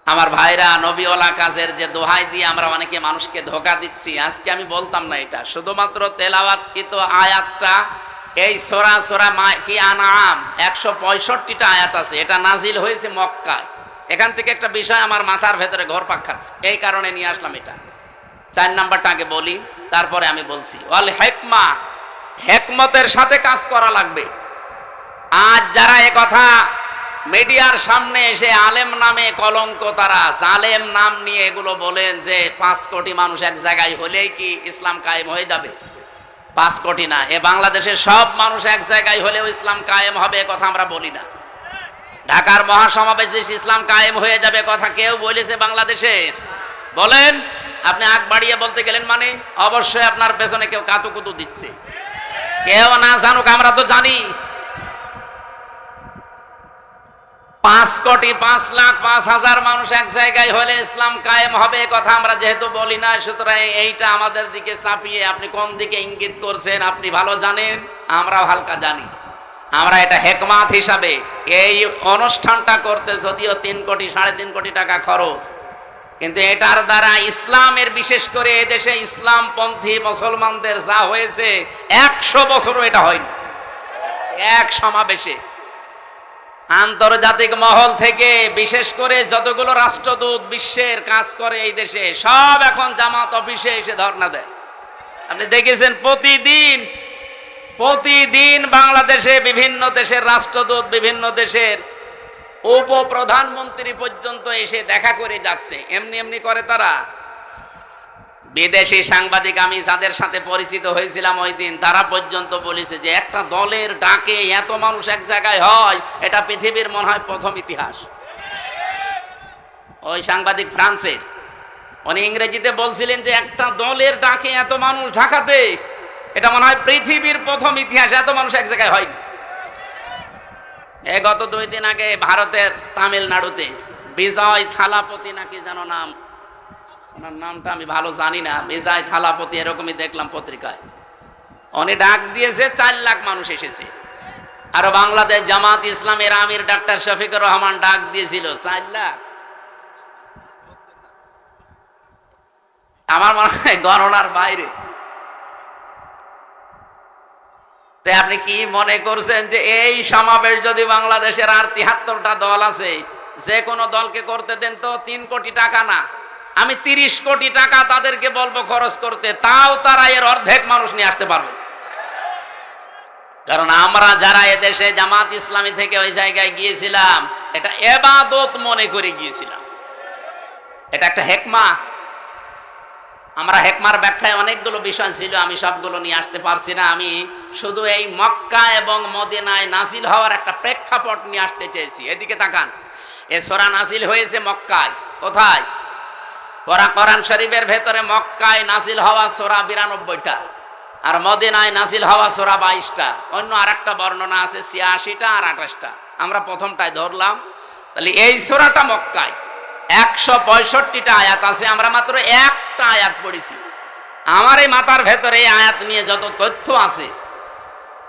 আমার ভাইরা, নবীওয়ালা কাজের যে দোহাই দিয়ে আমরা অনেকে মানুষকে ধোঁকা দিচ্ছি, আজকে আমি বলতাম না এটা। শুধুমাত্র তেলাওয়াতকৃত আয়াতটা, এই সূরা কি আনআম 165টা আয়াত আছে, এটা নাজিল হয়েছে মক্কায়। এখান থেকে একটা বিষয় আমার মাথার ভেতরে ঘুরপাক খাচ্ছে, এই কারণে নিয়ে আসলাম এটা। 4 নাম্বারটা আগে বলি, তারপরে আমি বলছি। ওয়াল হিকমা, হিকমতের সাথে কাজ করা লাগবে। আজ যারা এ কথা মিডিয়ার সামনে এসে আলেম নামে কলঙ্ক, তারা জালেম নাম নিয়ে এগুলো বলেন যে 5 কোটি মানুষ এক জায়গায় হলেই কি ইসলাম কায়েম হয়ে যাবে? 5 কোটি না, এ বাংলাদেশের সব মানুষ এক জায়গায় হলেও ইসলাম কায়েম হবে, এ কথা আমরা বলি না। ঢাকার মহাসমাবেশে ইসলাম কায়েম হয়ে যাবে কথা কেউ বলেছে বাংলাদেশে? বলেন। আপনি আগ বাড়িয়ে বলতে গেলেন মানে অবশ্যই আপনার পেছনে কেউ কাতুকুতু দিচ্ছে। কেউ না জানুক, আমরা তো জানি। 5 কোটি 5 লাখ 5,000 মানুষ এক জায়গায় হলে ইসলাম কায়েম হবে, কথা আমরা যেহেতু বলি না, সুতরাং এইটা আমাদের দিকে চাপিয়ে আপনি কোন দিকে ইঙ্গিত করছেন আপনি ভালো জানেন, আমরাও হালকা জানি। আমরা এটা হিকমত হিসাবে এই অনুষ্ঠানটা করতে যদিও 3 কোটি 3.5 কোটি টাকা খরচ, কিন্তু এটার দ্বারা ইসলামের, বিশেষ করে এদেশে ইসলামপন্থী মুসলমানদের যা হয়েছে 100 বছরও এটা হয়নি। এক সমাবেশে আন্তর্জাতিক মহল থেকে বিশেষ করে যতগুলো রাষ্ট্রদূত বিশ্বের কাজ করে এই দেশে, সব এখন জামাত অফিসে এসে ধর্ণা দেয়। আপনি দেখেছেন প্রতিদিন বাংলাদেশে বিভিন্ন দেশের রাষ্ট্রদূত, বিভিন্ন দেশের উপপ্রধানমন্ত্রী পর্যন্ত এসে দেখা করে যাচ্ছে। এমনি এমনি করে তারা। বিদেশি সাংবাদিক আমি যাদের সাথে পরিচিত হয়েছিলাম ওই দিন, তারা পর্যন্ত বলেছে যে একটা দলের ডাকে এত মানুষ এক জায়গায় হয়, এটা পৃথিবীর মনে হয় প্রথম ইতিহাস। ওই সাংবাদিক ফ্রান্সের, উনি ইংরেজিতে বলছিলেন যে একটা দলের ডাকে এত মানুষ ঢাকাতে, এটা মনে হয় পৃথিবীর প্রথম ইতিহাস, এত মানুষ এক জায়গায় হয়নি। গত 2 দিন আগে ভারতের তামিলনাড়ুতে বিজয় থালাপতি নাকি যেন নাম, ওনার নামটা আমি ভালো জানি না, বিজয় থালাপতি এরকমই দেখলাম পত্রিকায়, উনি ডাক দিয়েছে 4 লাখ মানুষ এসেছে। আর বাংলাদেশ জামাত ইসলামের আমির ডাক্তার শফিকুর রহমান ডাক দিয়েছিল 4 লাখ। আমার মনে হয় গণনার বাইরে। তাই আপনি কি মনে করছেন যে এই সমাবেশ যদি বাংলাদেশের আর 73টা দল আছে, যে কোনো দলকে করতে দেন তো 3 কোটি টাকা না, আমি 30 কোটি টাকা তাদেরকে বলবো খরচ করতে, তাও তারা এর অর্ধেক মানুষ নিয়ে আসতে পারবে না। কারণ আমরা যারা এদেশে জামাত ইসলামী থেকে ওই জায়গায় গিয়েছিলাম, এটা ইবাদত মনে করে গিয়েছিলাম। এটা একটা হেকমা। আমরা হেকমার ব্যাখ্যায় অনেকগুলো বিষয় ছিল, আমি সবগুলো নিয়ে আসতে পারছি না। আমি শুধু এই মক্কা এবং মদিনায় নাজিল হওয়ার একটা প্রেক্ষাপট নিয়ে আসতে চেয়েছি। এদিকে তাকান, এ সূরা নাজিল হয়েছে মক্কায়। কোথায়? কোরআন শরীফের ভেতরে মক্কায় নাজিল হওয়া সূরা 92টা, আর মদিনায় নাজিল হওয়া সূরা 22টা। অন্য আরেকটা বর্ণনা আছে 86টা আর 28টা। আমরা প্রথমটায় ধরলাম। তাহলে এই সূরাটা মক্কায় 165টা আয়াত আছে, আমরা মাত্র একটা আয়াত পড়েছি। আমার এই মাথার ভেতরে এই আয়াত নিয়ে যত তথ্য আছে,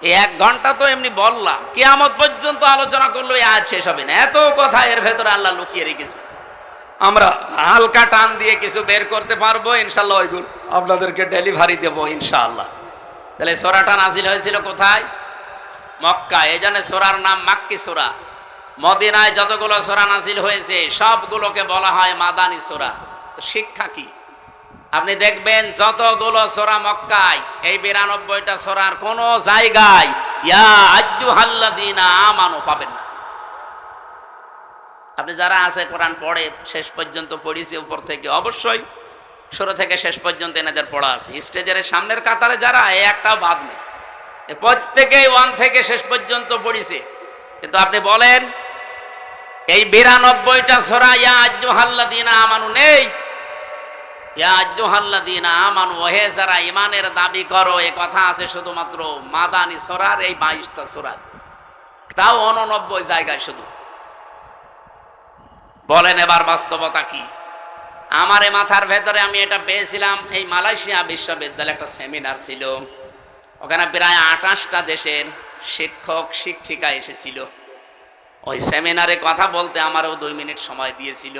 এই 1 ঘন্টা তো এমনি বললাম, কিয়ামত পর্যন্ত আলোচনা করলে এই আয়াত শেষ হবে না। এত কথা এর ভেতরে আল্লাহ লুকিয়ে রেখেছে। আমরা হালকা টান দিয়ে কিছু বের করতে পারবো ইনশাআল্লাহ, ওইগুলো আপনাদেরকে ডেলিভারি দেবো ইনশাআল্লাহ। তাহলে সূরাটা নাজিল হয়েছিল কোথায়? মক্কায়। এই জন্য সূরার নাম মাক্কি সূরা। মদিনায় যতগুলো সূরা নাজিল হয়েছে সবগুলোকে বলা হয় মাদানী সূরা। তো শিক্ষা কি? আপনি দেখবেন যতগুলো সূরা মক্কায়, এই 92টা সূরার কোন জায়গায় ইয়া আইয়ুহাল্লাযীনা আমানু পাবেন না। আপনি যারা আছে কোরআন পড়ে, শেষ পর্যন্ত পড়িছে উপর থেকে, অবশ্যই শুরু থেকে শেষ পর্যন্ত এনাদের পড়া আছে। স্টেজের সামনের কাতারে যারা, একটাও বাদ নেই, প্রত্যেকেই 1 থেকে শেষ পর্যন্ত পড়িছে। কিন্তু আপনি বলেন এই 92টা সূরা ইয়া আইয়ুহাল্লাযীনা আমানু নেই। ইয়া আইয়ুহাল্লাযীনা আমানু, ওহে যারা ঈমানের দাবি করো, এই কথা আছে শুধুমাত্র মাদানী সূরার এই 22টা সূরা, তাও 89 জায়গায় শুধু। বলেন এবার বাস্তবতা কি? আমার এই মাথার ভেতরে আমি এটা পেয়েছিলাম, এই মালয়েশিয়া বিশ্ববিদ্যালয়ে একটা সেমিনার ছিল, ওখানে প্রায় 28টা দেশের শিক্ষক শিক্ষিকা এসেছিল। ওই সেমিনারে কথা বলতে আমারও 2 মিনিট সময় দিয়েছিল,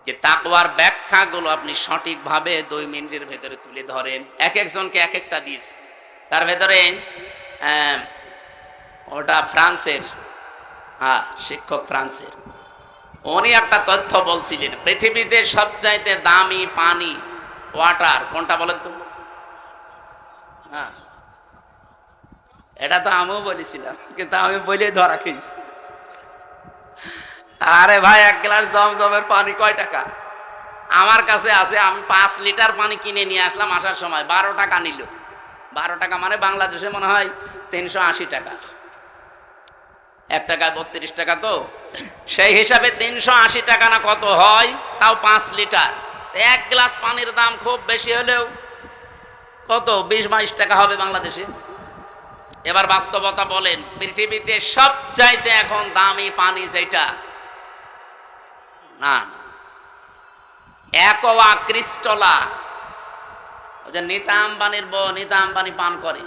যে তাকওয়ার ব্যাখ্যাগুলো আপনি সঠিকভাবে 2 মিনিটের ভেতরে তুলে ধরেন। এক একজনকে এক একটা দিয়েছে। তার ভেতরে ওটা ফ্রান্সের, শিক্ষক ফ্রান্সের, উনি একটা তথ্য বলছিলেন, পৃথিবীতে সবচাইতে দামি পানি, ওয়াটার কোনটা বলেন তো? এটা তো আমিও বলেছিলাম, কিন্তু আমি বলে ধরা খেয়েছি। আরে ভাই, 1 গ্লাস জমজমের পানি কয় টাকা? আমার কাছে আছে, আমি 5 লিটার পানি কিনে নিয়ে আসলাম, আসার সময় 12 টাকা নিল। 12 টাকা মানে বাংলাদেশে মনে হয় 380 টাকা। 1 টাকায় 32 টাকা, তো সেই হিসাবে 380 টাকা না কত হয়, তাও 5 লিটার। 1 গ্লাস পানির দাম খুব বেশি হলেও কত 20-22 টাকা হবে বাংলাদেশে। এবার বাস্তবতা বলেন, পৃথিবীতে সবচাইতে এখন দামি পানি যেটা, না অ্যাকোয়া ক্রিস্টালা, ওই যে নীতা আম্বানির বউ, নীতা আম্বানি পান করে,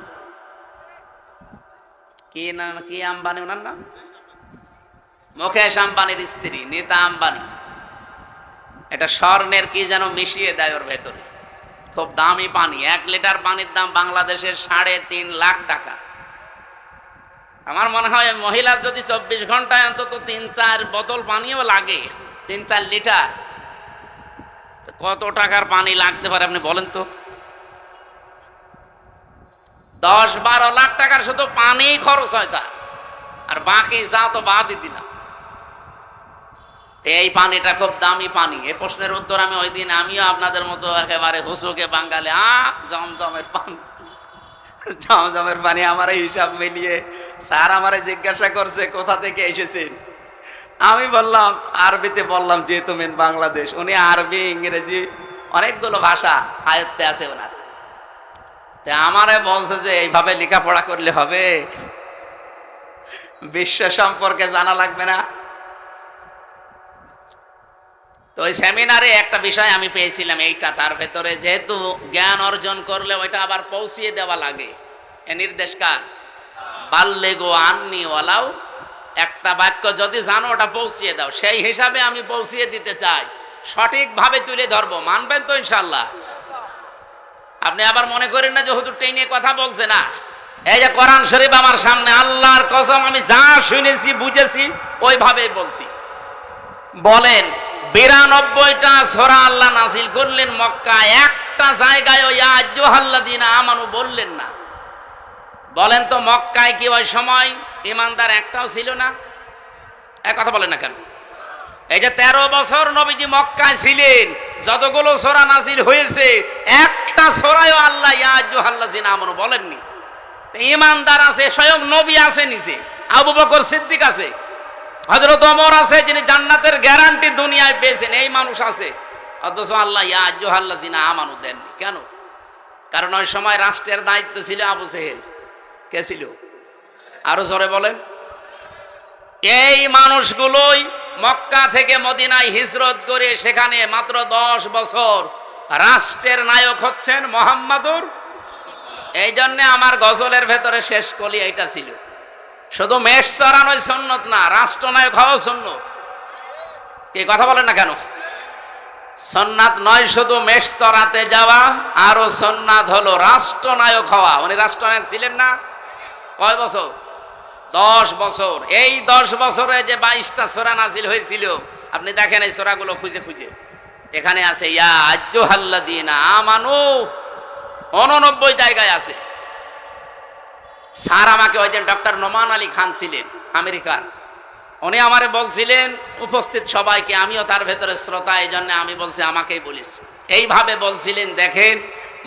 কি নাম, কি আম্বানি ওনার নাম? মুকেশ আম্বানির স্ত্রী নীতা আম্বানি। এটা স্বর্ণের কি যেন মিশিয়ে দেয় ওর ভেতরে, খুব দামি পানি। 1 লিটার পানির দাম বাংলাদেশের 3.5 লাখ টাকা। আমার মনে হয় মহিলার যদি 24 ঘন্টায় অন্তত 3-4 বোতল পানিও লাগে, 3-4 লিটার, কত টাকার পানি লাগতে পারে আপনি বলেন তো? 10-12 লাখ টাকার শুধু পানি খরচ হয় তার, আর বাকি যা তো বাদই দিলাম। এই পানিটা খুব দামি পানি। এই প্রশ্নের উত্তর আমি ওই দিন আমিও আপনাদের মতো একেবারে হুসুকে বাঙালি জমজমের পানি, জমজমের পানি আমার হিসাব মিলিয়ে স্যার আমারে জিজ্ঞাসা করছে কোথা থেকে এসেছেন। আমি বললাম আরবিতে, বললাম যেহেতু মেন বাংলাদেশ। উনি আরবি ইংরেজি অনেকগুলো ভাষা আয়ত্তে আছে ওনার। আমারে বলছে যে এইভাবে লেখাপড়া করলে হবে, বিশ্ব সম্পর্কে জানা লাগবে না? তো ওই সেমিনারে একটা বিষয় আমি পেয়েছিলাম এইটা, তার ভেতরে যেহেতু জ্ঞান অর্জন করলে ওইটা আবার পৌঁছিয়ে দেওয়া লাগে। এ নির্দেশ কার? বাল্লেগো আন্নি ওয়ালাউ, একটা বাক্য যদি জানো ওটা পৌঁছিয়ে দাও। সেই হিসাবে আমি পৌঁছিয়ে দিতে চাই, সঠিকভাবে তুলে ধরবো। মানবেন তো ইনশাল্লাহ? আপনি আবার মনে করেন না যে হুজুর টেনে কথা বলছে না। এই যে কোরআন শরীফ আমার সামনে, আল্লাহর কসম আমি যা শুনেছি বুঝেছি ওইভাবেই বলছি। বলেন 92টা সূরা আল্লাহ নাযিল করলেন মক্কায়, একটা জায়গায় ওই ইয়া আইয়ুহাল্লাযীনা আমানু বললেন না। বলেন তো মক্কায় কি ওই সময় ঈমানদার একটাও ছিল না? এক কথা বলেন না কেন? এই যে 13 বছর নবীজি মক্কায় ছিলেন, যতগুলো সূরা নাযিল হয়েছে একটা সূরায়ও আল্লাহ ইয়া আইয়ুহাল্লাযীনা আমানু বলেননি। ঈমানদার আছে, স্বয়ং নবী আছে নিজে, আবু বকর সিদ্দিক আছে, হযরত ওমর আছে যিনি জান্নাতের গ্যারান্টি দুনিয়ায় পেয়েছেন, এই মানুষ আছে। অথচ আল্লাহ ইয়া আইয়ুহাল্লাযীনা আমানু দেননি কেন? কারণ ওই সময় রাষ্ট্রের দায়িত্ব ছিল আবু জেহেল। কে ছিল? আরো জোরে বলেন। এই মানুষগুলোই মক্কা থেকে মদিনায় হিজরত করে সেখানে মাত্র 10 বছর রাষ্ট্রের নায়ক হচ্ছেন মুহাম্মাদুর। এই জন্য আমার গজলের ভেতরে শেষ কলি এইটা ছিল, শুধু মেষ চড়ানোই সুন্নত না, রাষ্ট্রনায়ক হওয়া সুন্নত। কি কথা বলেন না কেন? সুন্নাত নয় শুধু মেষ চড়াতে যাওয়া, আরো সুন্নাত হলো রাষ্ট্রনায়ক হওয়া। উনি রাষ্ট্রনায়ক ছিলেন না? কয় বছর? 10 বছর। এই 10 বছরে যে 22টা সূরা নাযিল হয়েছিল, আপনি দেখেন এই সূরাগুলো খুঁজে খুঁজে, এখানে আছে ইয়া আইয়ুহাল্লাযীনা আমানু, 89 জায়গায় আছে। স্যার আমাকে ওই দিন ডক্টর নোমান আলী খান ছিলেন আমেরিকার, উনি আমারে বলছিলেন উপস্থিত সবাইকে, আমিও তার ভেতরে শ্রোতা, এই জন্য আমি বলছি আমাকেই বলিস। এইভাবে বলছিলেন, দেখেন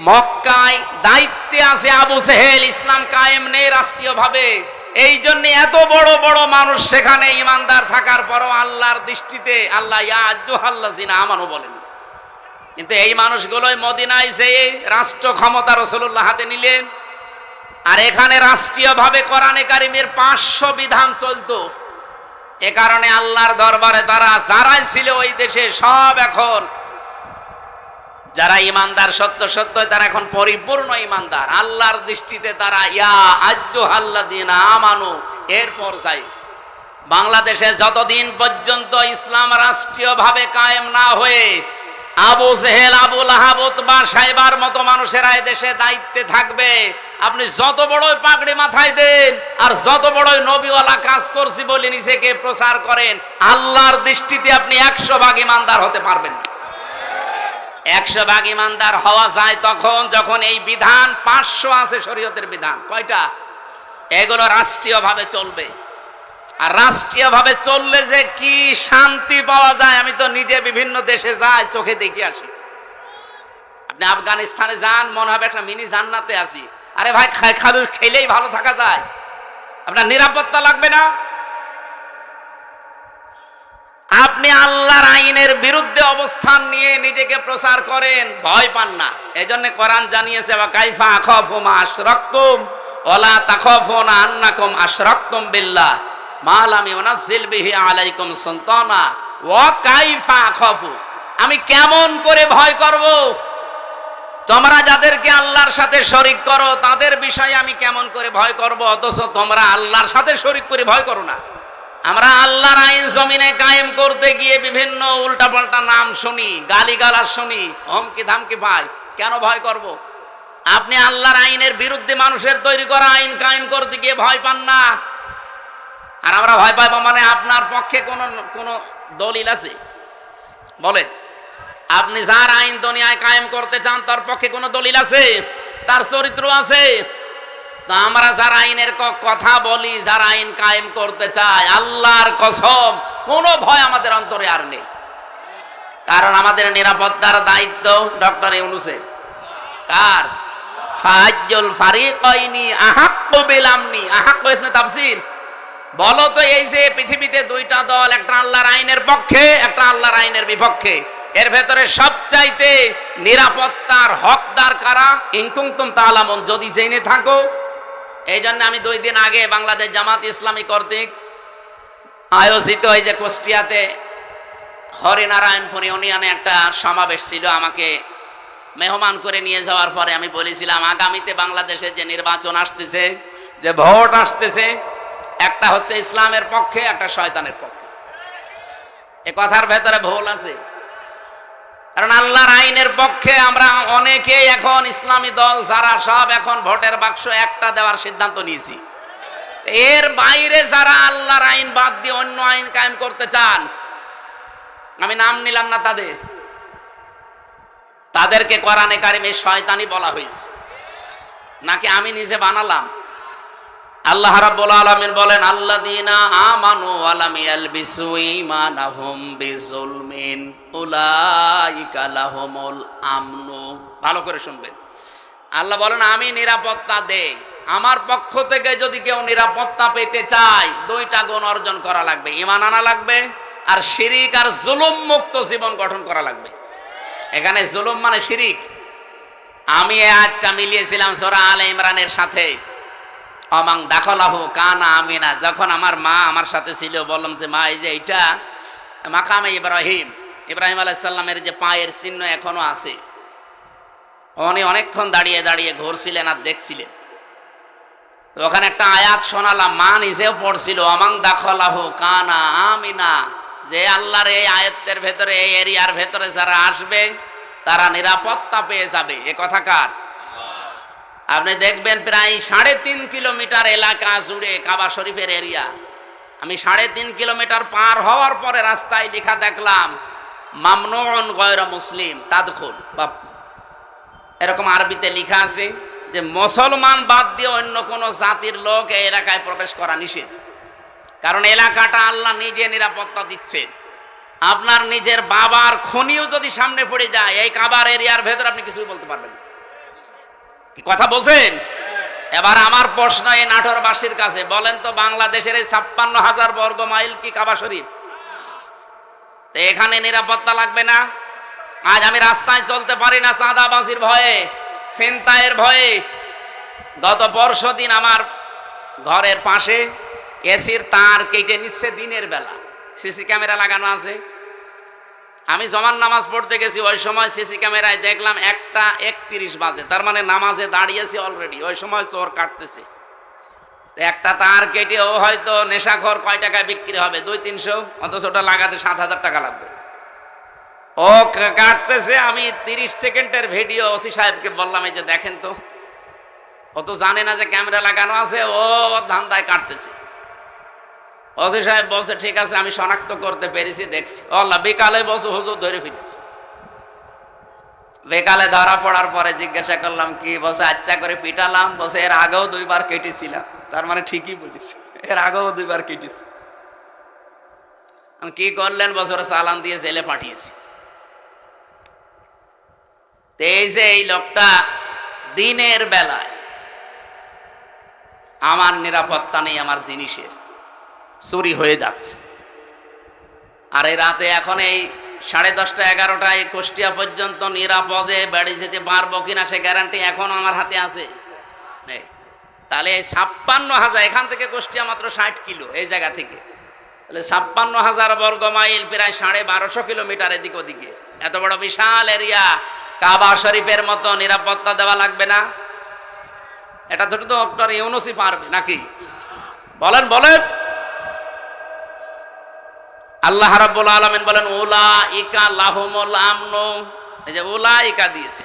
মক্কায় দায়িত্বে আছে আবু জেহেল, ইসলাম কায়েম নেই রাষ্ট্রীয়ভাবে। এই জন্য এত বড় বড় মানুষ সেখানে ইমানদার থাকার পরও আল্লাহর দৃষ্টিতে আল্লাহ ইয়া আইয়ুহাল্লাযীনা আমানু বলেন। কিন্তু এই মানুষগুলোই মদিনায় যেয়ে রাষ্ট্র ক্ষমতা রাসূলুল্লাহ হাতে নিলেন, আর এখানে রাষ্ট্রীয়ভাবে কোরআনে কারিমের 500 বিধান চলতো। এ কারণে আল্লাহর দরবারে তারা যারাই ছিল ওই দেশে সব এখন যারা ইমানদার সত্য সত্য, তারা এখন পরিপূর্ণ ইমানদার। আল্লাহর দৃষ্টিতে তারা ইয়া আইয়ুহাল্লাযীনা আমানু এর পর্যায়ে। বাংলাদেশে যতদিন পর্যন্ত ইসলাম রাষ্ট্রীয়ভাবে কায়েম না হয়ে আবু জেহেল, আবু লাহাব, উতবা, সাইবার মতো মানুষেরা এই দেশে দায়িত্বে থাকবে, আপনি যত বড়ই পাগড়ি মাথায় দেন আর যত বড়ই নবীওয়ালা কাজ করছি বলে নিজেকে প্রচার করেন, আল্লাহর দৃষ্টিতে আপনি 100 ভাগ ইমানদার হতে পারবেন না। 100 ভাগ ইমানদার হওয়া যায় তখন যখন এই বিধান 500 আছে শরীয়তের বিধান। কয়টা? এগুলো রাষ্ট্রীয়ভাবে চলবে। আর রাষ্ট্রীয়ভাবে চললে যে কি শান্তি পাওয়া যায়, আমি তো নিজে বিভিন্ন দেশে যাই, চোখে দেখে আসি। আপনি আফগানিস্তানে যান, মনে হবে একটা মিনি জান্নাতে আছি। আরে ভাই, খালু খেলেই ভালো থাকা যায়, আপনার নিরাপত্তা লাগবে না। আপনি আল্লাহর আইনের বিরুদ্ধে অবস্থান নিয়ে নিজেকে প্রচার করেন, ভয় পান না। এজন্য কোরআন জানিয়েছে ওয়া কাইফা আখাফু মা আশরাকতুম ওয়ালা তাখাফুনা আন্নাকুম আশরাকতুম বিল্লাহ মা লাম ইউনাজ্জিল বিহি আলাইকুম সুলতানা ওয়া কাইফা আখাফু, আমি কেমন করে ভয় করব? তোমরা যাদেরকে আল্লাহর সাথে শরীক করো তাদের বিষয়ে আমি কেমন করে ভয় করব, অথচ তোমরা আল্লাহর সাথে শরীক করে ভয় করো না। আমরা আল্লাহর আইন জমিনে কায়েম করতে গিয়ে বিভিন্ন উল্টাপাল্টা নাম শুনি, গালিগালাজ শুনি, হুমকি ধামকি পাই। কেন ভয় করব? আপনি আল্লাহর আইনের বিরুদ্ধে মানুষের তৈরি করা আইন কায়েম করতে গিয়ে ভয় পান না। আর আমরা ভয় পাইব মানে আপনার পক্ষে কোনো দলিল আছে? বলেন, আপনি যার আইন দুনিয়ায় কায়েম করতে চান তার পক্ষে কোনো দলিল আছে? তার চরিত্র আছে? তা আমরা যার আইনের কথা বলি, যার আইন কায়েম করতে চাই, আল্লাহর কসম কোনো ভয় আমাদের অন্তরে আর নেই। কারণ আমাদের নিরাপত্তার দায়িত্ব ডক্টর ইউনূসের। কার? ফাজ্জুল ফারিকাইনি আহাক্কু বিল আমনি। আহাক্কু ইসমে তাফসীর। বলো তো, এই যে পৃথিবীতে দুইটা দল, একটা আল্লাহর আইনের পক্ষে, একটা আল্লাহর আইনের বিপক্ষে, এর ভেতরে সবচাইতে নিরাপত্তার হকদার কারা? ইন কুনতুম তা'লামুন, যদি জেনে থাকো। এই জন্য আমি 2 দিন আগে বাংলাদেশ জামাত ইসলামী কর্তৃক আয়োজিত এই যে কুষ্টিয়াতে হরিনারায়ণপুর ইউনিয়নে একটা সমাবেশ ছিল, আমাকে মেহমান করে নিয়ে যাওয়ার পরে আমি বলেছিলাম, আগামীতে বাংলাদেশে যে নির্বাচন আসতেছে, যে ভোট আসতেছে, একটা হচ্ছে ইসলামের পক্ষে, একটা শয়তানের পক্ষে। এ কথার ভেতরে ভুল আছে। কারণ আল্লাহর আইনের পক্ষে আমরা অনেকেই এখন ইসলামী দল যারা সব এখন ভোটের বাক্স একটা দেওয়ার সিদ্ধান্ত নিয়েছি। এর বাইরে যারা আল্লাহর আইন বাদ দিয়ে অন্য আইন কায়েম করতে চান, আমি নাম নিলাম না তাদেরকে কোরআনে কারিমে শয়তানি বলা হয়েছে। নাকি আমি নিজে বানালাম? আল্লাহ রাব্বুল আলামিন বলেন, আল্লাযীনা আমানু ওয়া লাম ইয়ালবিসু ঈমানাহুম বিযুলমিন উলাইকা লাহুমুল আমনু। ভালো করে শুনবেন। আল্লাহ বলেন, আমি নিরাপত্তা দেই। আমার পক্ষ থেকে যদি কেউ নিরাপত্তা পেতে চায়, 2টা গুণ অর্জন করা লাগবে। ঈমান আনা লাগবে, আর শিরিক আর জুলুম মুক্ত জীবন গঠন করা লাগবে। এখানে জুলুম মানে শিরিক। আমি এই আয়াতটা মিলিয়েছিলাম সূরা আলে ইমরানের সাথে। অমাং দাখলাহু কানা আমিনা। যখন আমার মা আমার সাথে ছিল, বললাম যে মা, এই যে এইটা মাকামে ইব্রাহিম আলাইহিস সালামের যে পায়ের চিহ্ন এখনো আছে। উনি অনেকক্ষণ দাঁড়িয়ে দাঁড়িয়ে ঘুরছিলেন আর দেখছিলেন। তো ওখানে একটা আয়াত শোনালাম, মা নিজেও পড়ছিল, অমাং দাখলাহু কানা আমিনা, যে আল্লাহর এই আয়াতের ভেতরে, এই এরিয়ার ভেতরে যারা আসবে তারা নিরাপত্তা পেয়ে যাবে। এ কথা কার? আপনি দেখবেন প্রায় 3.5 কিলোমিটার এলাকা জুড়ে কাবা শরীফের এরিয়া। আমি 3.5 কিলোমিটার পার হওয়ার পরে রাস্তায় লেখা দেখলাম, মামনুউন গায়রা মুসলিম তাদখুল। এরকম আরবিতে লেখা আছে যে মুসলমান বাদ দিয়ে অন্য কোন জাতির লোক এই এলাকায় প্রবেশ করা নিষেধ। কারণ এলাকাটা আল্লাহ নিজে নিরাপত্তা দিচ্ছেন। আপনার নিজের বাবার খনিও যদি সামনে পড়ে যায়, এই কাবার এরিয়ার ভেতর আপনি কিছু বলতে পারবেন না। কি কথা বলছেন? এবার আমার প্রশ্ন এই নাটোরবাসীর কাছে, বলেন তো, বাংলাদেশের এই 56,000 বর্গ মাইল কি কাবা শরীফ? তো এখানে নিরাপত্তা লাগবে না? আজ আমি রাস্তায় চলতে পারি না চাঁদাবাজির ভয়ে, ছিনতাইয়ের ভয়ে। গত পরশুদিন আমার ঘরের পাশে এসির তার কেটে নিচ্ছে দিনের বেলা। সিসি ক্যামেরা লাগানো আছে। আমি জমান নামাজ পড়তে গেছি, ওই সময় সিসি ক্যামেরায় দেখলাম 1:31 বাজে, তার মানে নামাজে দাঁড়িয়েছি অলরেডি। ওই সময় চোর কাটতেছে। একটা তার কেটে ও হয়তো নেশাখোর কয় টাকায় বিক্রি হবে? 200-300, অথচ ওটা লাগাতে 7,000 টাকা লাগবে। ও কাটতেছে। আমি 30 সেকেন্ডের ভিডিও ওসি সাহেবকে বললাম, এই যে দেখেন তো। ও তো জানে না যে ক্যামেরা লাগানো আছে, ও ধান্দায় কাটতেছে। ওসি সাহেব বলছে, ঠিক আছে, আমি শনাক্ত করতে পেরেছি, দেখছি। আল্লাহ, বিকালে বসে হুজুর ধরে ফিরেছি। বিকালে ধরা পড়ার পরে জিজ্ঞাসা করলাম, কি? বসে আচ্ছা করে পিটালাম। বসে এর আগেও 2 বার কেটেছিলাম। তার মানে ঠিকই বলেছি, এর আগেও 2 বার কেটেছি। কি করলেন? বছরে চালান দিয়ে জেলে পাঠিয়েছি। এই যে এই লোকটা দিনের বেলায় আমার নিরাপত্তা নেই, আমার জিনিসের চুরি হয়ে যাচ্ছে। আর এই রাতে এখন এই 10:30-11টায় কুষ্টিয়া পর্যন্ত নিরাপদে বাড়ি যেতে পারবো কিনা সে গ্যারান্টি এখন আমার হাতে আছে। তাহলে এই 56,000, এখান থেকে কুষ্টিয়া মাত্র 60 কিলো এই জায়গা থেকে, তাহলে 56,000 বর্গ মাইল, প্রায় 1250 কিলোমিটার এদিক ওদিকে, এত বড় বিশাল এরিয়া, কাবা শরীফের মতো নিরাপত্তা দেওয়া লাগবে না? এটা তো ডক্টর ইউনূসই পারবে নাকি? বলেন বলেন। আল্লাহ রাব্বুল আলামিন বলেন উলাইকা লাহুমুল আমনু, এই যে উলাইকা দিয়েছে।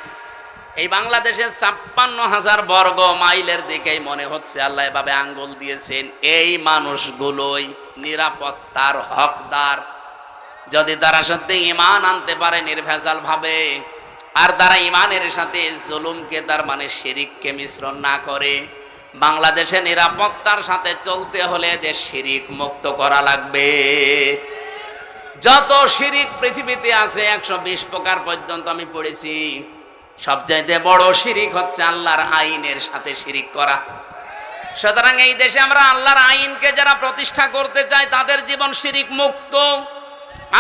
এই বাংলাদেশের ৫৬,০০০ বর্গ মাইলের দিকেই মনে হচ্ছে আল্লাহ এভাবে আঙ্গুল দিয়েছেন। এই মানুষগুলোই নিরাপত্তার হকদার, যদি তারা সত্যি ঈমান আনতে পারে নির্ভেজাল ভাবে, আর তারা ঈমানের সাথে জুলুমকে, তার মানে শিরিককে মিশ্রণ না করে। বাংলাদেশে নিরাপত্তার সাথে চলতে হলে দেশ শিরিক মুক্ত করা লাগবে। যত শিরিক পৃথিবীতে আছে ১২০ প্রকার পর্যন্ত আমি পড়েছি, সবচাইতে বড় শিরিক হচ্ছে আল্লাহর আইনের সাথে শিরিক করা। সুতরাং এই দেশে আমরা আল্লাহর আইনকে যারা প্রতিষ্ঠা করতে চায় তাদের জীবন শিরিক মুক্ত।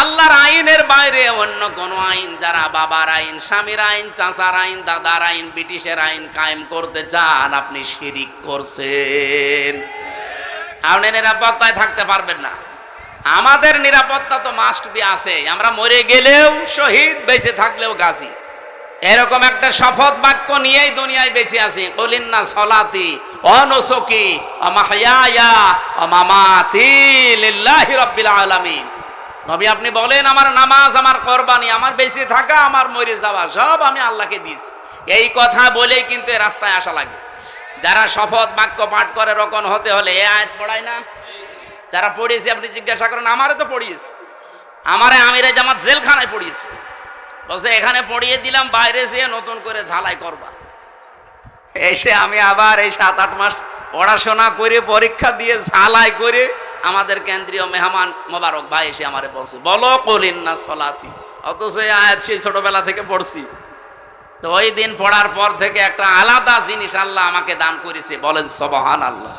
আল্লাহর আইনের বাইরে অন্য কোন আইন, যারা বাবার আইন, স্বামীর আইন, চাচার আইন, দাদার আইন, ব্রিটিশের আইন কায়েম করতে চান, আপনি শিরিক করছেন। আপনি নিরাপত্তায় থাকতে পারবেন না। আমাদের নিরাপত্তা তো মাস্ট বি আছে। আমরা মরে গেলেও শহীদ, বেঁচে থাকলেও গাজী, এরকম একটা শপথ বাক্য নিয়েই দুনিয়ায় বেঁচে আছি। কুলিন্না সলাতি ওয়া নুসুকি ওয়া মাহইয়ায়া ওয়া মামাতি লিল্লাহি রাব্বিল আলামিন। নবী আপনি বলেন, আমার নামাজ, আমার কোরবানি, আমার বেঁচে থাকা, আমার মরে যাওয়া সব আমি আল্লাহকে দিয়েছি। এই কথা বলেই কিন্তু রাস্তায় আসা লাগে। যারা শপথ বাক্য পাঠ করে রকম হতে হলে এই আয়াত পড়ায় না? যারা পড়িয়েছে আপনি জিজ্ঞাসা করেন, আমারে তো পড়িয়েছে, আমারে আমিরে জামাত জেলখানায় পড়িয়েছে। বলছে এখানে পড়িয়ে দিলাম, বাইরে যেয়ে নতুন করে ঝালাই করবা। এসে আমি আবার এই ৭-৮ মাস পড়াশোনা করে, পরীক্ষা দিয়ে, ঝালাই করে, আমাদের কেন্দ্রীয় মেহমান মোবারক ভাই এসে আমারে বলছে, বলো কুলিন্না সলাতি। অথচ এই আয়াত সেই ছোটবেলা থেকে পড়ছি। তো ওই দিন পড়ার পর থেকে একটা আলাদা জিনিস আল্লাহ আমাকে দান করেছে। বলেন সুবহানাল্লাহ।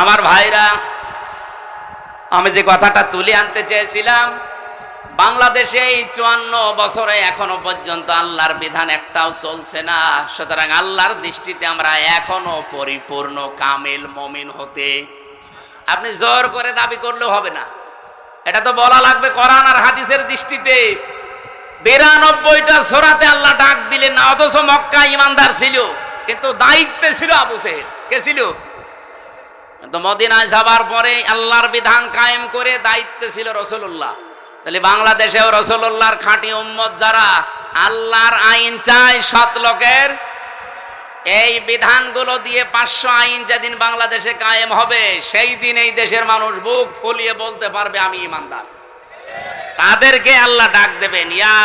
আমার ভাইরা, আমি যে কথাটা তুলে আনতে চেয়েছিলাম, বাংলাদেশে এই ৫৪ বছরে এখনো পর্যন্ত আল্লাহর বিধান একটাও চলছে না। সুতরাং আল্লাহর দৃষ্টিতে আমরা এখনো পরিপূর্ণ কামিল মুমিন হতে, আপনি জোর করে দাবি করলেও হবে না। এটা তো বলা লাগবে কোরআন আর হাদিসের দৃষ্টিতে। ৯২টা সূরাতে আল্লাহ ডাক দিলেন না, অথচ মক্কা ঈমানদার ছিল, কিন্তু দায়িত্বে ছিল আবু জেহেল। কে ছিল? কিন্তু মদিনায় যাবার পরে আল্লাহর বিধান কায়েম করে দায়িত্বে ছিল রাসূলুল্লাহ। তাহলে বাংলাদেশেও রাসূলুল্লাহর খাঁটি উম্মত যারা আল্লাহর আইন চায়, সৎ লোকের, এই বিধানগুলো দিয়ে ৫০০ আইন যেদিন বাংলাদেশে কায়েম হবে, সেই দিন এই দেশের মানুষ বুক ফুলিয়ে বলতে পারবে আমি ঈমানদার। তাদেরকে আল্লাহ ডাক দেবেন, ইয়া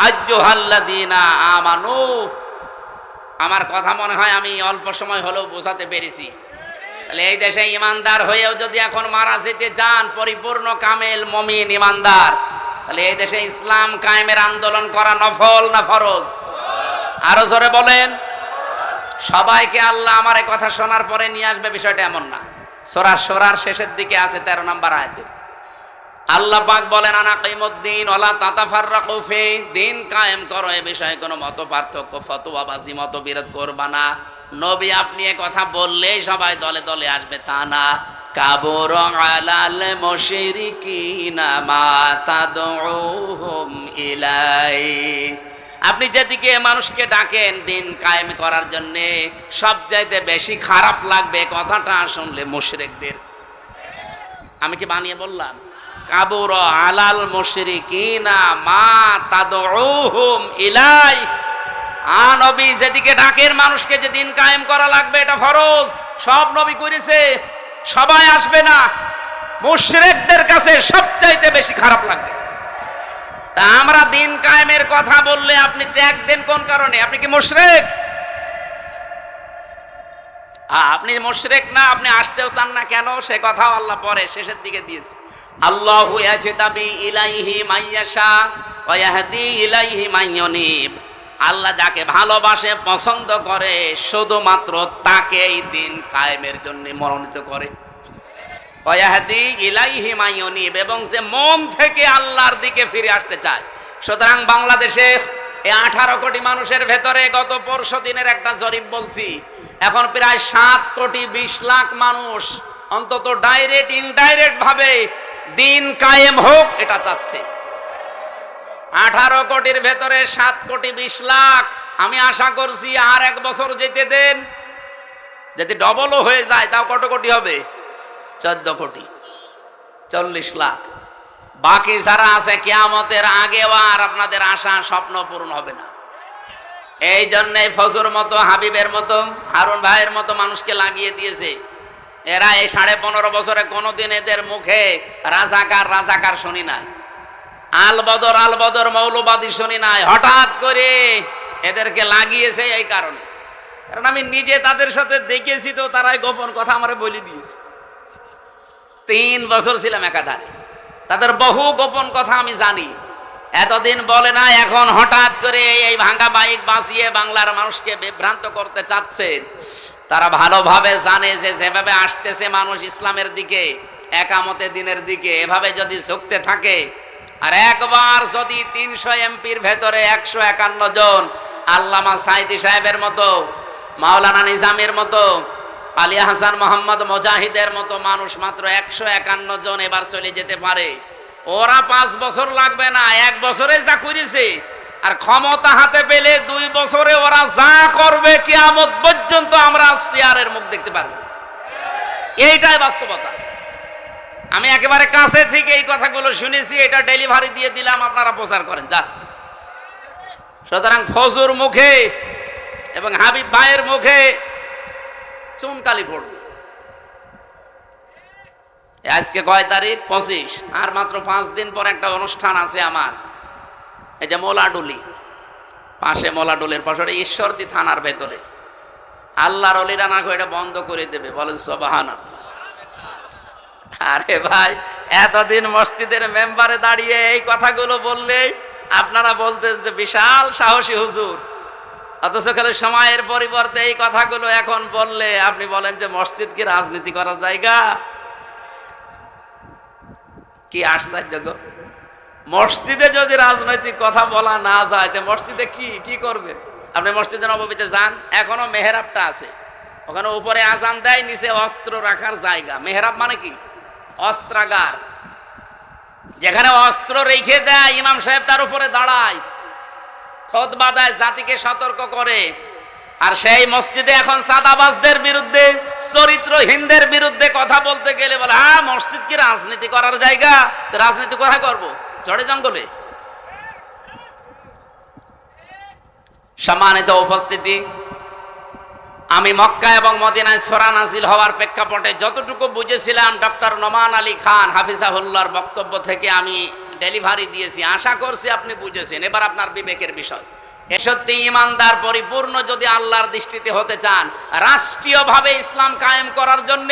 আইয়ুহাল্লাযীনা আমানু। আমার কথা মনে হয় আমি অল্প সময় হলেও বোঝাতে পেরেছি। তাহলে এই দেশে ঈমানদার হয়েও যদি এখন মারা যেতে চান, পরিপূর্ণ কামেল মুমিন ঈমানদার, তাহলে এই দেশে ইসলাম কায়েমের আন্দোলন করা নফল না ফরজ? আরো জোরে বলেন। সবাইকে আল্লাহ আমার এই কথা শোনার পরে নিয়ে আসবে, বিষয়টা এমন না। সূরা শুরার শেষের দিকে আছে ১৩ নম্বর আয়াতে আল্লাহ পাক বলেন, আনাকিমুদ্দিন ওয়ালা তাতাফাররাকু ফি, দিন কায়েম করো, এ বিষয়ে কোনো মত পার্থক্য, ফতোয়াবাজি, মতবিরোধ করবা না। নবী আপনি এ কথা বললেই সবাই দলে দলে আসবে তা না। কাবুর আলাল মুশরিকিনা মা তাদউহুম ইলাই, আপনি যেদিকে মানুষকে ডাকেন দিন কায়েম করার জন্য, সবচাইতে বেশি খারাপ লাগবে কথাটা শুনলে মুশরিকদের। আমি কি বানিয়ে বললাম? কাবুর আলাল মুশরিকিনা মা তাদউহুম ইলাই। নবী যেদিকে ডাকেন মানুষকে, যে দিন কায়েম করা লাগবে, এটা ফরজ, সব নবী করেছে, সবাই আসবে না। মুশরিকদের কাছে সবচাইতে বেশি খারাপ লাগবে। তা আমরা দিন কায়েমের কথা বললে আপনি ট্যাগ দেন কোন কারণে? আপনি কি মুশরিক? আপনি মুশরিক না, আপনি আসতেও চান না কেন? সে কথাও আল্লাহ পরে শেষের দিকে দিয়েছে। আল্লাহু ইয়াজতাবি ইলাইহি মাইয়াশা ওয়া ইয়াহদি ইলাইহি মাইয়ুনিব। আল্লাহ যাকে ভালোবাসে, পছন্দ করে, শুধুমাত্র তাকেই দিন কায়েমের জন্য মনোনীত করে। ওয়া ইয়াহদি ইলাইহি মাইয়ুনিব, এবং যে মন থেকে আল্লাহর দিকে ফিরে আসতে চায়। সুতরাং বাংলাদেশে এই 18 কোটি মানুষের ভেতরে গত পরশু দিনের একটা জরিপ বলছি, এখন প্রায় 7 কোটি 20 লাখ মানুষ অন্তত ডাইরেক্ট ইনডাইরেক্ট ভাবে দিন কায়েম হোক এটা চাচ্ছে। 18 কোটির ভেতরে 7 কোটি 20 লাখ। আমি আশা করছি আর 1 বছর যেতে দেন, যদি ডবলও হয়ে যায় তাও কত কোটি হবে? 14 কোটি। 40 লাখ। বাকি যারা আছে কিয়ামতের আগেও আর আপনাদের আশা স্বপ্ন পূরণ হবে না। এই জন্যই ফজর মতো, হাবিবের মতো, হারুন ভাইয়ের মতো মানুষকে লাগিয়ে দিয়েছে। এরা এই 15.5 বছরে কোনোদিন এদের মুখে রাজাকার রাজাকার শুনি নাই, আল বদর মৌলবাদী শুনি নাই। হঠাৎ করে এদেরকে লাগিয়েছে এই কারণে, কারণ আমি নিজে তাদের সাথে দেখেছি, তো তারাই গোপন কথা আমারে বলে দিয়েছে। 3 বছর ছিলাম একাধারে, তাদের বহু গোপন কথা আমি জানি। এতদিন বলে না, এখন হঠাৎ করে এই ভাঙা মাইক বাঁচিয়ে বাংলার মানুষকে বিভ্রান্ত করতে চাচ্ছেন। তারা ভালোভাবে জানে যে যেভাবে আসতেছে মানুষ ইসলামের দিকে, একামতে দিনের দিকে, এভাবে যদি ঝুঁকতে থাকে, আর একবার যদি 300 এমপির ভেতরে 151 জন আল্লামা সাইদি সাহেবের মতো, মাওলানা নিজামের মতো, আলী হাসান মোহাম্মদ মুজাহিদের মতো মানুষ মাত্র 151 জন এবার চলে যেতে পারে, ওরা 5 বছর লাগবে না, 1 বছরে যা করেছে, আর ক্ষমতা হাতে পেলে 2 বছরে ওরা যা করবে কিয়ামত পর্যন্ত আমরা চেয়ারের মুখ দেখতে পারবো। এইটাই বাস্তবতা। আমি একেবারে কাছে থেকে এই কথাগুলো শুনেছি, এটা ডেলিভারি দিয়ে দিলাম, আপনারা প্রচার করেন যা। সুতরাং ফজর মুখে এবং হাবিব ভাইয়ের মুখে চুনকালি পড়বে। আজকে কয় তারিখ? 25। আর মাত্র 5 দিন পর একটা অনুষ্ঠান আছে আমার, এই যে মোলাডুলি পাশে, মোলাডুলের পাশে ঈশ্বরদী থানার ভেতরে। আল্লাহর ওলিরা না এটা বন্ধ করে দেবে, বলেন সুবহানাল্লাহ। আরে ভাই, এতদিন মসজিদের মেম্বারে দাঁড়িয়ে এই কথাগুলো বললে আপনারা বলতেন যে বিশাল সাহসী হুজুর, অথচ খালি সময়ের পরিবর্তে এই কথাগুলো এখন বললে আপনি বলেন যে মসজিদ কি রাজনীতি করার জায়গা? কি আশ্চর্য গো! মসজিদে যদি রাজনৈতিক কথা বলা না যায়, তো মসজিদে কি করবে? আপনি মসজিদে নববীতে যান, এখনো মেহরাবটা আছে, ওখানে উপরে আজান দেয়, নিচে অস্ত্র রাখার জায়গা। মেহরাব মানে কি? অস্ত্রাগার, যেখানে অস্ত্র রেখে দেয়, ইমাম সাহেব তার উপরে দাঁড়ায়, খুতবা দেয়, জাতিকে সতর্ক করে। আর সেই মসজিদে এখন চাঁদাবাজদের বিরুদ্ধে, চরিত্রহীনদের বিরুদ্ধে কথা বলতে গেলে বলে, মসজিদ কি রাজনীতি করার জায়গা? তো রাজনীতি কোথায় করবো? ঝড়ে জঙ্গলে। সম্মানিত উপস্থিতি, আমি মক্কা এবং মদিনায় সূরা নাযিল হওয়ার প্রেক্ষাপটে যতটুকু বুঝেছিলাম ডক্টর নোমান আলী খান হাফিজাহুল্লাহর বক্তব্য থেকে আমি ডেলিভারি দিয়েছি। আশা করছি আপনি বুঝেছেন। এবার আপনার বিবেকের বিষয়। এ সত্যি ইমানদার পরিপূর্ণ যদি আল্লাহর দৃষ্টিতে হতে চান, রাষ্ট্রীয়ভাবে ইসলাম কায়েম করার জন্য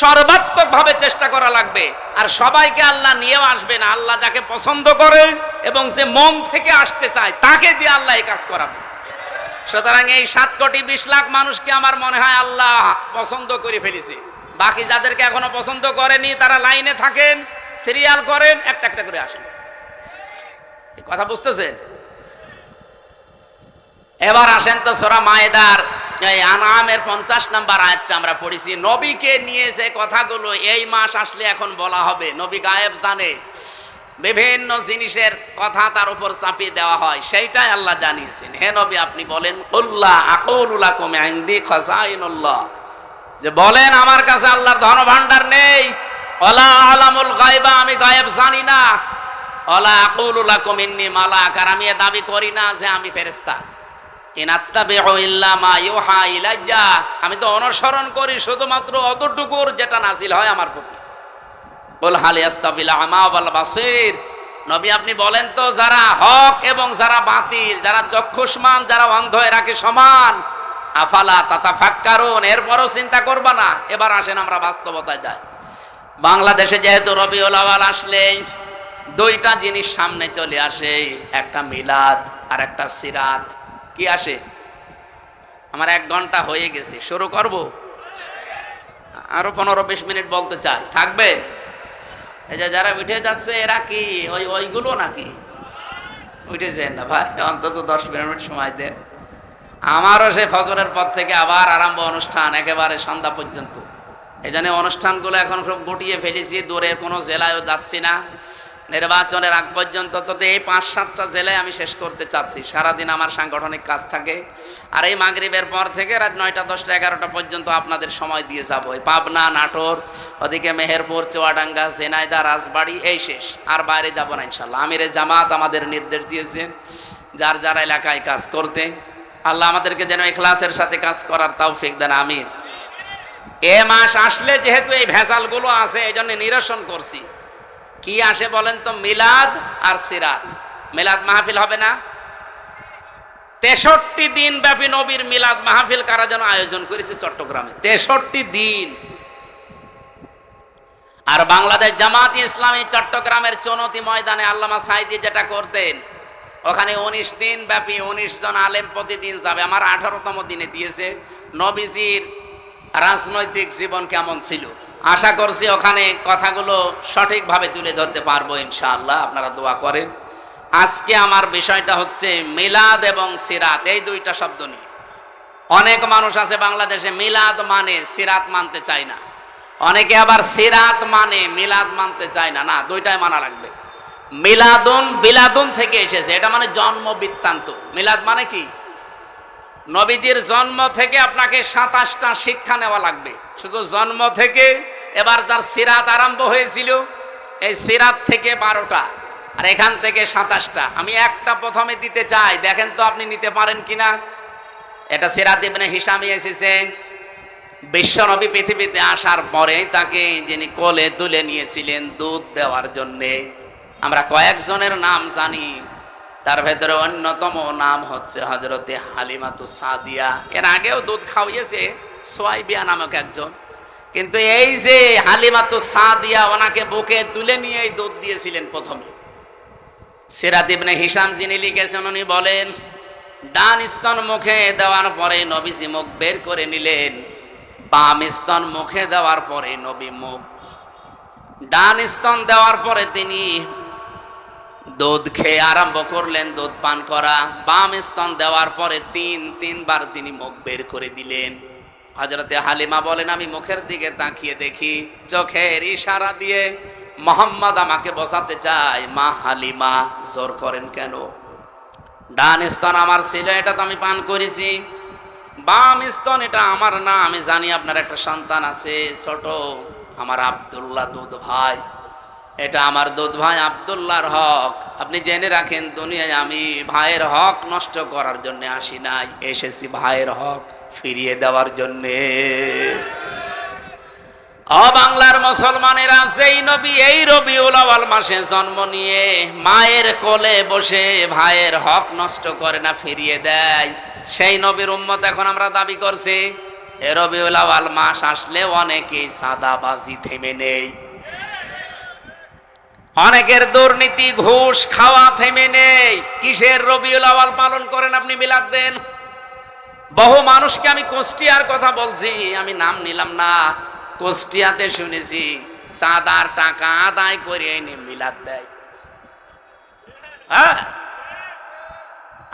সর্বাত্মকভাবে চেষ্টা করা লাগবে। আর সবাইকে আল্লাহ নিয়েও আসবে না, আল্লাহ যাকে পছন্দ করে এবং যে মন থেকে আসতে চায় তাকে দিয়ে আল্লাহ এই কাজ করাবে। সুতরাং এই 7 কোটি 20 লাখ মানুষকে আমার মনে হয় আল্লাহ পছন্দ করে ফেলেছে। বাকি যাদেরকে এখনো পছন্দ করেনি তারা লাইনে থাকেন, সিরিয়াল করেন, একটা একটা করে আসেন। এই কথা বুঝতেছেন? এবার আসেন তো সূরা মায়েদার এই আনআমের 50 নম্বর আয়াতটা আমরা পড়েছি। নবীকে নিয়ে যে কথাগুলো এই মাস আসলে এখন বলা হবে, নবী গায়েব জানে, বিভিন্ন জিনিসের কথা তার উপর চাপিয়ে দেওয়া হয়, সেইটাই আল্লাহ জানিয়েছেন। হে নবী, আপনি বলেন, কুল্লা আকুলু লাকুম ইনদি খাযাইনুল্লাহ, যে বলেন আমার কাছে আল্লাহর ধন ভান্ডার নেই। ওয়ালা আলামুল গায়বা, আমি গায়েব জানি না। ওয়ালা আকুলু লাকুম ইন্নী মালাক, আর আমি দাবি করি না যে আমি ফেরেশতা। ইন আত্তাবিউ ইল্লা মা ইউহা ইলাইয়া, আমি তো অনুসরণ করি শুধুমাত্র অতটুকুর যেটা নাযিল হয় আমার প্রতি। বল হাল ইয়াস্তাবিল আমা ওয়াল বাসীর, নবী আপনি বলেন তো যারা হক এবং যারা বাতিল, যারা চক্ষুষ্মান যারা অন্ধ, এরা কি সমান? আফালা তাতাফাক্কারুন, এরপরও চিন্তা করবা না? এবার আসেন আমরা বাস্তবতায় যাই। বাংলাদেশে যেহেতু রবিউল আউয়াল আসলে 2টা জিনিস সামনে চলে আসে, একটা মিলাদ আর একটা সিরাত। কি আসে? আমার 1 ঘন্টা হয়ে গেছে, শুরু করব? আরো 15-20 মিনিট বলতে চাই, থাকবে? এই যে যারা উঠে যাচ্ছে এরা কি ওইগুলো নাকি? উঠে যায় না ভাই, অন্তত 10 মিনিট সময় দেন। আমারও সে ফজরের পর থেকে আবার আরম্ভ অনুষ্ঠান, একেবারে সন্ধ্যা পর্যন্ত। এই জন্য অনুষ্ঠানগুলো এখন খুব গুটিয়ে ফেলেছি, দূরের কোনো জেলায়ও যাচ্ছি না, নির্বাচনের আগ পর্যন্ত তো এই ৫-৭টা জেলায় আমি শেষ করতে চাচ্ছি। সারাদিন আমার সাংগঠনিক কাজ থাকে, আর এই মাগরিবের পর থেকে রাত ৯টা ১০টা ১১টা পর্যন্ত আপনাদের সময় দিয়ে যাবো। পাবনা, নাটোর, ওদিকে মেহেরপুর, চুয়াডাঙ্গা, ঝিনাইদহ, রাজবাড়ী, এই শেষ। আর বাইরে যাব না ইনশাল্লাহ। আমিরে জামাত আমাদের নির্দেশ দিয়েছেন যার যার এলাকায় কাজ করতে। আল্লাহ আমাদেরকে যেন ইখলাসের সাথে কাজ করার তৌফিক দেন, আমিন। এ মাস আসলে যেহেতু এই ভেজালগুলো আছে, এই জন্য নিরসন করছি। কি আসে বলেন তো? মিলাদ আর সিরাত। মিলাদ মাহফিল হবে না? 63 দিন ব্যাপী নবীর মিলাদ মাহফিল কারা যেন আয়োজন করেছে চট্টগ্রামে, 63 দিন। আর বাংলাদেশ জামাত ইসলামী চট্টগ্রামের চনতি ময়দানে আল্লামা সাঈদী যেটা করতেন, ওখানে 19 দিন ব্যাপী 19 জন আলেম প্রতিদিন যাবে। আমার 18তম দিনে দিয়েছে নবীজির রাজনৈতিক জীবন কেমন ছিল। আশা করছি ওখানে কথাগুলো সঠিকভাবে তুলে ধরতে পারবো ইনশাআল্লাহ, আপনারা দোয়া করেন। আজকে আমার বিষয়টা হচ্ছে মিলাদ এবং সিরাত, এই দুইটা শব্দ নিয়ে। অনেক মানুষ আছে বাংলাদেশে মিলাদ মানে সিরাত মানতে চায় না, অনেকে আবার সিরাত মানে মিলাদ মানতে চায় না। না, দুইটাই মানা লাগবে। মিলাদুন বিলাদুন থেকে এসেছে, এটা মানে জন্ম বৃত্তান্ত। মিলাদ মানে কি? নবীজির জন্ম থেকে আপনাকে 27টা শিক্ষা নেওয়া লাগবে, শুধু জন্ম থেকে। এবার তার সিরাত আরম্ভ হয়েছিল, এই সিরাত থেকে 12টা, আর এখান থেকে 27টা। আমি একটা প্রথমে দিতে চাই, দেখেন তো আপনি নিতে পারেন কিনা। এটা সিরাত ইবনে হিশামে এসেছে। বিশ্বনবী পৃথিবীতে আসার পরে তাকে যিনি কোলে তুলে নিয়েছিলেন দুধ দেওয়ার জন্যে, আমরা কয়েকজনের নাম জানি, তার ভেতরে অন্যতম নাম হচ্ছে হযরতে হালিমাতুস সাদিয়া। এর আগেও দুধ খাওয়িয়েছে সুয়াইবিয়া নামক একজন, কিন্তু এই যে হালিমাতুস সাদিয়া, ওনাকে বুকে তুলে নিয়ে দুধ দিয়েছিলেন প্রথমে। সিরাত ইবনে হিশাম যিনি লিখেছেন, উনি বলেন ডান স্তন মুখে দেওয়ার পরে নবীজি মুখ বের করে নিলেন, বাম স্তন মুখে দেওয়ার পরে নবী মুখ, ডান স্তন দেওয়ার পরে তিনি দুধ খেয়ে আরম্ভ করলেন দুধ পান করা। বাম স্তন দেওয়ার পরে তিনবার তিনি মুখ বের করে দিলেন। হযরতে হালিমা বলেন, আমি মুখের দিকে তাকিয়ে দেখি চোখের ইশারা দিয়ে মোহাম্মদ আমাকে বসাতে চায়। মা হালিমা, জোর করেন কেন? ডান স্তন আমার ছিল, এটা তো আমি পান করেছি। বাম স্তন এটা আমার না, আমি জানি আপনার একটা সন্তান আছে ছোট, আমার আব্দুল্লাহ দুধ ভাই, এটা আমার দুধ ভাই আব্দুল্লাহর হক। আপনি জেনে রাখেন, দুনিয়ায় আমি ভাইয়ের হক নষ্ট করার জন্য আসি নাই, এসেছি ভাইয়ের হক ফিরিয়ে দেওয়ার জন্যে। বাংলার মুসলমানেরা, যেই নবী এই রবিউল আউয়াল মাসে জন্ম নিয়ে মায়ের কোলে বসে ভাইয়ের হক নষ্ট করে না, ফিরিয়ে দেয়, সেই নবীর উম্মত এখন আমরা দাবি করছি। এ রবিউল আউয়াল মাস আসলে অনেকেই সাদাবাজি থেমে নেই, অনেকের দুর্নীতি ঘুষ খাওয়া থেমে নেই। কিসের রবিউল আউয়াল পালন করেন আপনি? মিলাদ দেন। বহু মানুষকে আমি কুষ্টিয়ার কথা বলছি, আমি নাম নিলাম না, কুষ্টিয়াতে শুনেছি চাঁদার টাকা আদায় করে এনে মিলাদ দেয়। হ্যাঁ,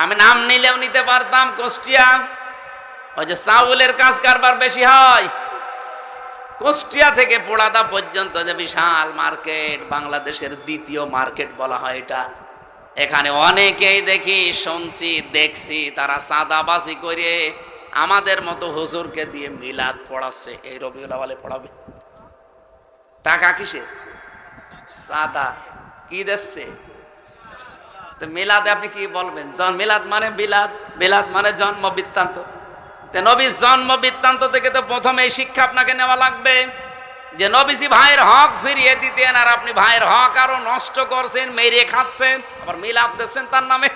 আমি নাম নিলেও নিতে পারতাম। কুষ্টিয়া, ওই যে চাউলের কাজ কারবার বেশি হয়, কুষ্টিয়া থেকে পোড়াদা পর্যন্ত যে বিশাল মার্কেট, বাংলাদেশের দ্বিতীয় মার্কেট বলা হয় এটা। এখানে অনেকেই দেখি, শুনছি, দেখছি, তারা চাঁদাবাজি করে আমাদের মতো হুজুরকে দিয়ে মিলাদ পড়াচ্ছে। এই রবিউল আউয়ালে পড়াবে? টাকা কিসের? চাঁদা। কি দিচ্ছে? মিলাদে আপনি কি বলবেন? মিলাদ মানে বিলাদ, বিলাদ মানে জন্ম বৃত্তান্ত। নবীর জন্ম বৃত্তান্ত থেকে তো প্রথমে এই শিক্ষা আপনাকে নেওয়া লাগবে যে নবীজি ভাইয়ের হক ফিরিয়ে দিতেন, আর আপনি ভাইয়ের হক আরো নষ্ট করছেন, মেরে খাচ্ছেন, আবার মিলাদ দিচ্ছেন তার নামে।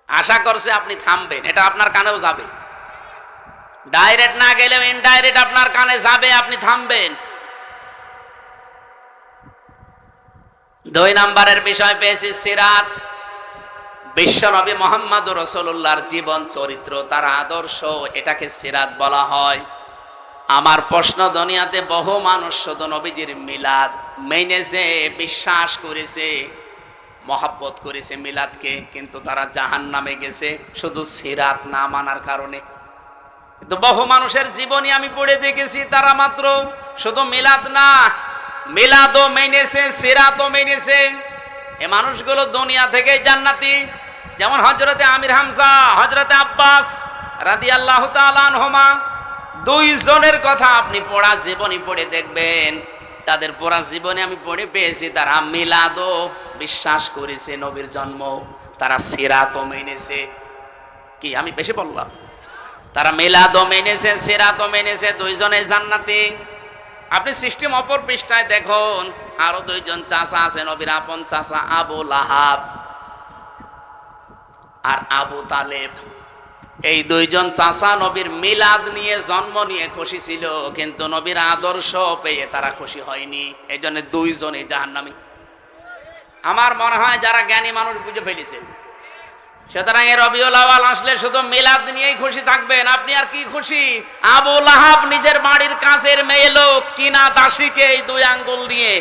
আশা করছে আপনি থামবেন, এটা আপনার কানেও যাবে, ডাইরেক্ট না গেলেও ইনডাইরেক্ট আপনার কানে যাবে, আপনি থামবেন। 2 নম্বরের বিষয় পেয়েছি সিরাত। বিশ্বনবী মুহাম্মদুর রাসূলুল্লাহর জীবন চরিত্র, তার আদর্শ, এটাকে সিরাত বলা হয়। আমার প্রশ্ন, দুনিয়াতে বহু মানুষ শুধু নবীজির মিলাদ মেনেছে, বিশ্বাস করেছে, মহব্বত করেছে মিলাদকে, কিন্তু তারা জাহান্নামে গেছে শুধু সিরাত না মানার কারণে। কিন্তু বহু মানুষের জীবনী আমি পড়ে দেখেছি, তারা মাত্র শুধু মিলাদ না, মিলাদও মেনেছে, সিরাতও মেনেছে। এই মানুষগুলো দুনিয়া থেকে জান্নাতি। যেমন হযরতে আমির হামজা, হযরতে আব্বাস রাদিয়াল্লাহু তাআলা আনহুমা, দুইজনের কথা আপনি পড়া জীবনী পড়ে দেখবেন। তাদের পড়া জীবনে আমি পড়ে পেয়েছি তারা মিলাদও বিশ্বাস করেছে, নবীর জন্ম। তারা সিরাতও মেনেছে। কি আমি বেশি বললাম? তারা মিলাদও মেনেছে, সিরাতও মেনেছে। দুইজনে জান্নাতি। আপনি সিস্টেম অপর পৃষ্ঠায় দেখুন, আরো দুইজন চাচা আছে নবীর আপন চাচা, আবু লাহাব আর আবু তালেব। এই দুইজন চাচা নবীর মিলাদ নিয়ে, জন্ম নিয়ে খুশি ছিল, কিন্তু নবীর আদর্শ পেয়ে তারা খুশি হয়নি। এই জন্য দুইজনই জাহান্নামী। আমার মনে হয় যারা জ্ঞানী মানুষ বুঝে ফেলেছেন। সুতরাং এই রবিউল আউয়াল আসলে শুধু মিলাদ নিয়েই খুশি থাকবেন। আপনি আর কি খুশি? আবু লাহাব নিজের বাড়ির কাছের মেয়ে লোক কিনা দাসীকে এই দুই আঙ্গুল নিয়ে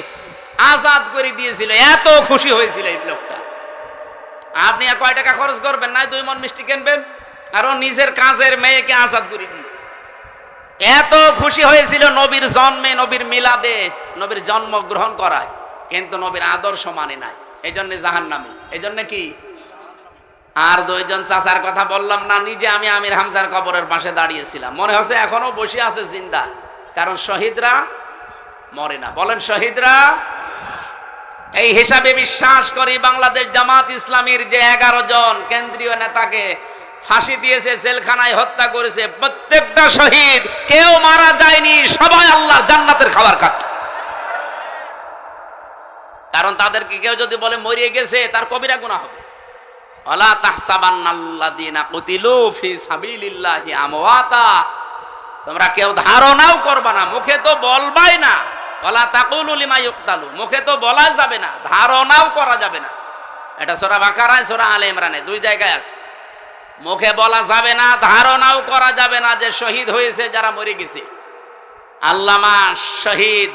আজাদ করে দিয়েছিল, এত খুশি হয়েছিল এই লোকটা। আপনি আর কয় টাকা খরচ করবেন না, 2 মণ মিষ্টি কিনবেন, আর ও নিজের কাজের মেয়েকে আজাদ করে দিয়েছে। এত খুশি হয়েছিল নবীর জন্মে, নবীর মিলাদে, নবীর জন্ম গ্রহণ করায়, কিন্তু নবীর আদর্শ মানে নাই। এই জন্য জাহান্নামী। এই জন্য কি? আর দুইজন চাচার কথা বললাম না, নিজে আমি আমির হামজার কবরের পাশে দাঁড়িয়েছিলাম। মনে হচ্ছে এখনো বসে আছে জিন্দা, কারণ শহীদরা মরে না। বলেন শহীদরা। এই হিসাবে বিশ্বাস করি বাংলাদেশ জামাত ইসলামীর যে 11 জন কেন্দ্রীয় নেতাকে ফাঁসি দিয়েছে, জেলখানায় হত্যা করেছে, প্রত্যেকটা শহীদ, কেউ মারা যায়নি, সবাই আল্লাহর জান্নাতের খাবার খাচ্ছে। কারণ তাদেরকে কেউ যদি বলে মরিয়ে গেছে, তার কবিরা গুনাহ হবে। ওয়ালা তাহসাবান্নাল্লাযীনা কুতিলু ফি সাবিলিল্লাহি আমওয়াতা। তোমরা কেউ ধারণাও করবা না, মুখে তো বলবাই না। ওয়ালা তাকুলু লিমা ইউকতালু, মুখে তো বলা যাবে না, ধারণাও করা যাবে না। এটা সূরা বাকারায়, সূরা আলে ইমরানে 2 জায়গায় আছে। মুখে বলা যাবে না, ধারণাও করা যাবে না যে শহীদ হয়েছে যারা মরে গেছে। আল্লামা শহীদ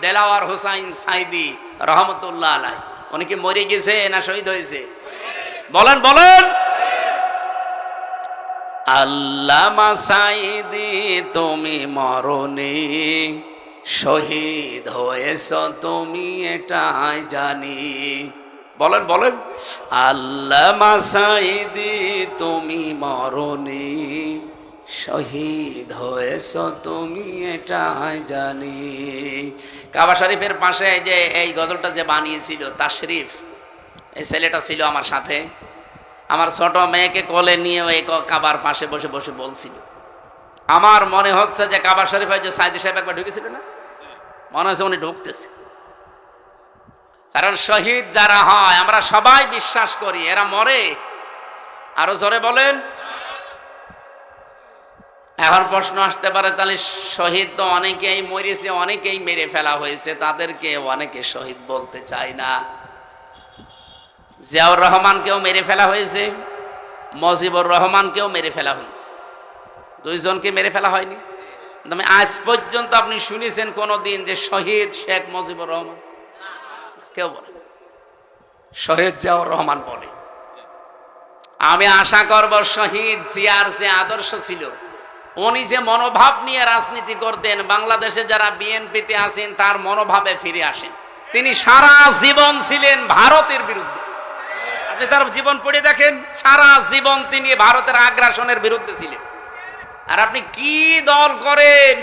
দেলাওয়ার হোসাইন সাইদি রহমতুল্লাহ আলাইহি, উনি কি মরে গেছে না শহীদ হয়েছে? বলেন বলেন। আল্লামা সাইদি তুমি মরনি, শহীদ হয়েছ তুমি এটাই জানি। বলেন বলেন। আল্লামা সাইদি তুমি মরনি, শহীদ হয়েছ তুমি এটাই জানি। কাবা শরীফের পাশে যে এই গজলটা যে বানিয়েছিল তাশরিফ, এই ছেলেটা ছিল আমার সাথে। আমার ছোট মেয়েকে কোলে নিয়ে ওই কাবার পাশে বসে বসে বলছিল। আমার মনে হচ্ছে যে কাবা শরীফে যে সাইদি সাহেব একবার ঢুকেছিল না, মনে হচ্ছে উনি ঢুকতেছে। কারণ শহীদ যারা হয় আমরা সবাই বিশ্বাস করি এরা মরে। আরো জোরে বলেন। এখন প্রশ্ন আসতে পারে, তাহলে শহীদ তো অনেকেই মরেছে, অনেকেই মেরে ফেলা হয়েছে, তাদেরকে অনেকে শহীদ বলতে চায় না। জিয়াউর রহমানকেও মেরে ফেলা হয়েছে, মুজিবুর রহমানকেও মেরে ফেলা হয়েছে, 2 জনকে মেরে ফেলা হয়নি। তবে আজ পর্যন্ত আপনি শুনেছেন কোনদিন যে শহীদ শেখ মুজিবুর রহমান? কেউ বলে। শহীদ জিয়াউর রহমান বলে। আমি আশা করব শহীদ জিয়ার যে আদর্শ ছিল, উনি যে মনোভাব নিয়ে রাজনীতি করতেন, বাংলাদেশে যারা বিএনপিতে আছেন তার মনোভাবে ফিরে আসেন। তিনি সারা জীবন ছিলেন ভারতের বিরুদ্ধে। আপনি তার জীবন পড়ে দেখেন, সারা জীবন তিনি ভারতের আগ্রাসনের বিরুদ্ধে ছিলেন। আর আপনি কি দল করেন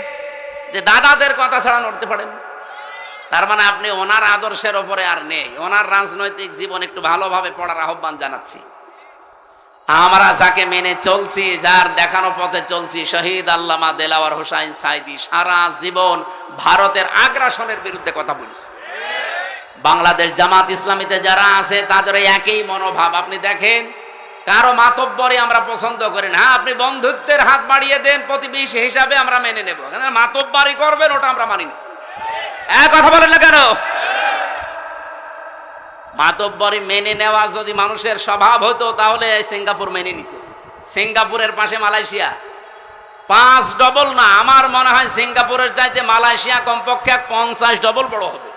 যে দাদাদের কথা ছাড়া নড়তে পারেন? তার মানে আপনি ওনার আদর্শের ওপরে আর নেই। ওনার রাজনৈতিক জীবন একটু ভালোভাবে পড়ার আহ্বান জানাচ্ছি। আমরা যাকে মেনে চলছি, যার দেখানো পথে চলছি, শহীদ আল্লামা দেলাওয়ার হোসাইন সাইদি সারা জীবন ভারতের আগ্রাসনের বিরুদ্ধে কথা বলেছে। বাংলাদেশ জামাত ইসলামীতে যারা আছে তাদের একই মনোভাব। আপনি দেখেন, কারো মাতব্বরি আমরা পছন্দ করি না। আপনি বন্ধুত্বের হাত বাড়িয়ে দেন প্রতিবেশী হিসাবে, আমরা মেনে নেব। মাতব্বরি করবেন ওটা আমরা মানি না। কথা বলেন না কেন? মাতব্বরি মেনে নেওয়া যদি মানুষের স্বভাব হতো তাহলে সিঙ্গাপুর মেনে নিত। সিঙ্গাপুরের পাশে মালয়েশিয়া 5 ডবল না, আমার মনে হয় সিঙ্গাপুরের চাইতে মালয়েশিয়া কমপক্ষে 50 ডবল বড় হবে।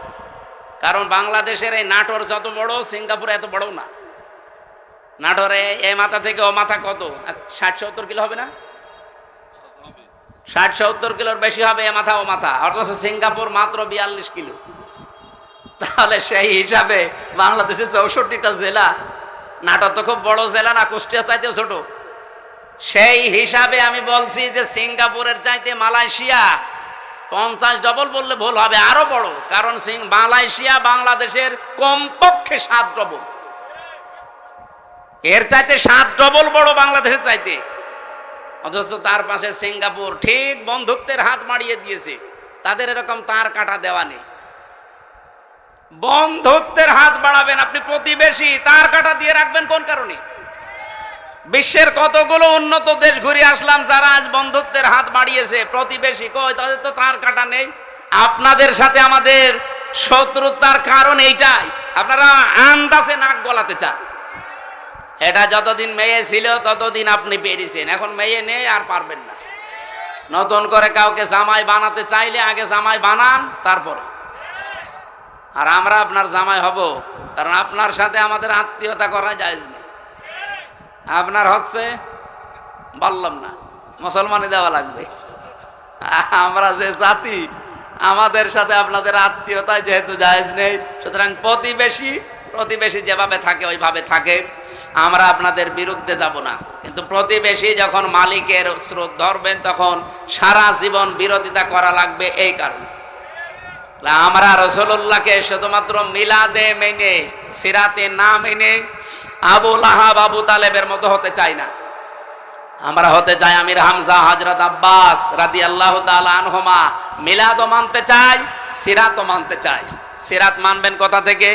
কারণ বাংলাদেশের এই নাটোর যত বড়, সিঙ্গাপুর এত বড় না। নাটোরে এই মাথা থেকে ও মাথা কত 60-70 কিলো হবে না? 60-70 কিলোর বেশি হবে এ মাথা ও মাথা। অথচ সিঙ্গাপুর মাত্র 42 কিলো। তাহলে সেই হিসাবে বাংলাদেশের 64টা জেলা, নাটোর তো খুব বড় জেলা না, কুষ্টিয়া চাইতেও ছোট, সেই হিসাবে আমি বলছি যে সিঙ্গাপুরের চাইতে মালয়েশিয়া 50 ডবল বললে ভুল হবে, আরো বড়। কারণ মালয়েশিয়া বাংলাদেশের কমপক্ষে 7 ডবল, এর চাইতে 7 ডবল বড় বাংলাদেশের চাইতে। অথচ তার পাশে সিঙ্গাপুর ঠিক বন্ধুত্বের হাত বাড়িয়ে দিয়েছে, তাদের এরকম তার কাটা দেওয়া নেই। বন্ধুত্বের হাত বাড়াবেন আপনি, প্রতিবেশী তার কাটা দিয়ে রাখবেন কোন কারণে? বিশ্বের কতগুলো উন্নত দেশ ঘুরে আসলাম, যারা আজ বন্ধুত্বের হাত বাড়িয়েছে, প্রতিবেশী কই, তাদের তো তার কাটা নেই। আপনাদের সাথে আমাদের শত্রুতার কারণ এইটাই, আপনারা আন্দাজে নাক গলাতে চান। এটা যতদিন মেয়ে ছিল ততদিন আপনি পেরেছেন, এখন মেয়ে নেই আর পারবেন না। নতুন করে কাউকে জামাই বানাতে চাইলে আগে জামাই বানান, তারপরে। আর আমরা আপনার জামাই হব, কারণ আপনার সাথে আমাদের আত্মীয়তা করা জায়েজ নেই। আপনার হচ্ছে বললাম না, মুসলমানই দেওয়া লাগবে। আমরা যে জাতি, আমাদের সাথে আপনাদের আত্মীয়তা যেহেতু জায়েজ নেই, সুতরাং প্রতিবেশী যেভাবে থাকে ওইভাবে থাকে, আমরা আপনাদের বিরুদ্ধে যাব না। কিন্তু প্রতিবেশী যখন মালিকের স্রোত ধরবেন, তখন সারা জীবন বিরোধিতা করা লাগবে। এই কারণে আমরা রাসূলুল্লাহকে শুধুমাত্র মিলাদে মেনে, সিরাতে না মেনে আবু লাহাব আবু তালেবের মতো হতে চাই না। আমরা হতে চাই আমির হামজা, হযরত আব্বাস রাদিয়াল্লাহু তাআলা আনহুমা। মিলাদও মানতে চাই, সিরাতও মানতে চাই। সিরাত মানবেন কোথা থেকে?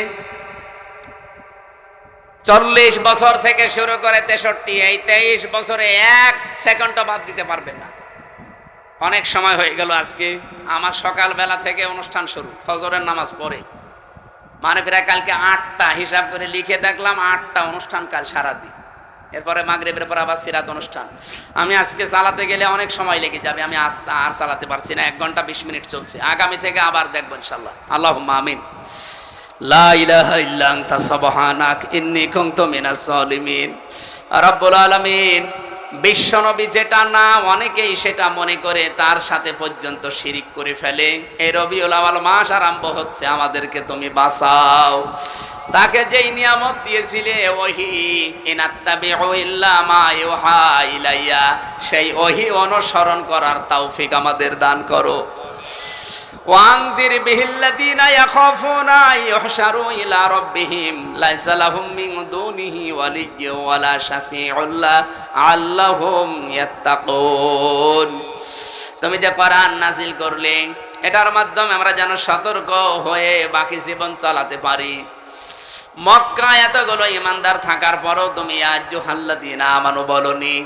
40 বছর থেকে শুরু করে 63, এই 23 বছরে 1 সেকেন্ডও বাদ দিতে পারবেন না। অনেক সময় হয়ে গেল আজকে, আমার সকালবেলা থেকে অনুষ্ঠান শুরু, ফজরের নামাজ পড়ে, মানে প্রায় কালকে 8টা, হিসাব করে লিখে দেখলাম 8টা অনুষ্ঠান কাল সারাদিন। এরপরে মাগরিবের পর আবার সিরাত অনুষ্ঠান। আমি আজকে চালাতে গেলে অনেক সময় লেগে যাবে, আমি আর চালাতে পারছি না। 1 ঘন্টা 20 মিনিট চলছে। আগামী থেকে আবার দেখবো ইনশাল্লাহ। আল্লাহুম্মা আমিন। লা ইলাহা ইল্লা আনতা সুবহানাক ইন্নী কুনতু মিনাজ জালিমিন। রব্বুল আলামিন, বিশ্বনবী যেটা না, অনেকেই সেটা মনে করে তার সাথে পর্যন্ত শিরিক করে ফেলে। এই রবিউল আউয়াল মাস আরম্ভ হচ্ছে, আমাদেরকে তুমি বাঁচাও। তাকে যেই নিয়ামত দিয়েছিলে ওহী, ইনাত্তাবিউ ইল্লা মা ইউহা ইলাইয়া, সেই ওহী অনুসরণ করার তৌফিক আমাদের দান করো। ওয়ানদির বিহিল্লাযীনা ইয়াখাফুনা ইউহশারু ইলা রাব্বিহিম লাইসা লাহুম মিন দুনিহি ওয়ালিয়্যুন ওয়ালা শাফিউন আল্লাহুম ইয়াত্তাকুন। তুমি যে কোরআন নাযিল করলে, এটার মাধ্যমে আমরা যেন সতর্ক হয়ে বাকি জীবন চালাতে পারি। মক্কায় এতগুলো ঈমানদার থাকার পরও তুমি ইয়া আইয়ুহাল্লাযীনা আমানু বলনি।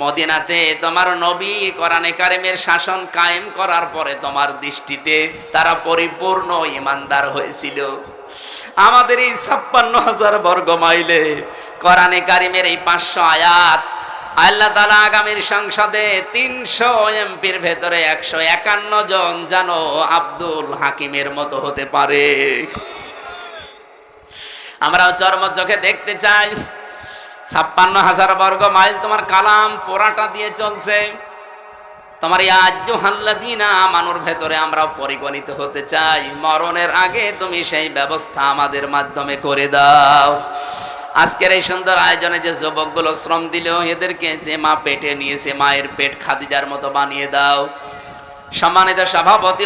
মদিনাতে তোমার নবী কোরআনে কারিমের শাসন কায়েম করার পরে তোমার দৃষ্টিতে তারা পরিপূর্ণ ঈমানদার হয়েছিল। আমাদের এই 56,000 বর্গ মাইলে কোরআনে কারিমের এই 500 আয়াত, আল্লাহ তাআলা আগামীর সংসদে 300 এমপির ভেতরে 151 জন যেন আব্দুল হাকিমের মতো হতে পারে। আমরাও চর্ম চোখে দেখতে চাই। 56,000 বর্গ মাইল তোমার কালাম পোড়াটা দিয়ে চলছে। তোমার ইয়া আইয়ুহাল্লাযীনা আমানুর ভেতরে আমরাও পরিগণিত হতে চাই। মরণের আগে তুমি সেই ব্যবস্থা আমাদের মাধ্যমে করে দাও। আজকের এই সুন্দর আয়োজনে যে যুবকগুলো শ্রম দিল, এদেরকে যে মা পেটে নিয়েছে, মায়ের পেট খাদিজার মতো বানিয়ে দাও। সম্মানিত সভাপতি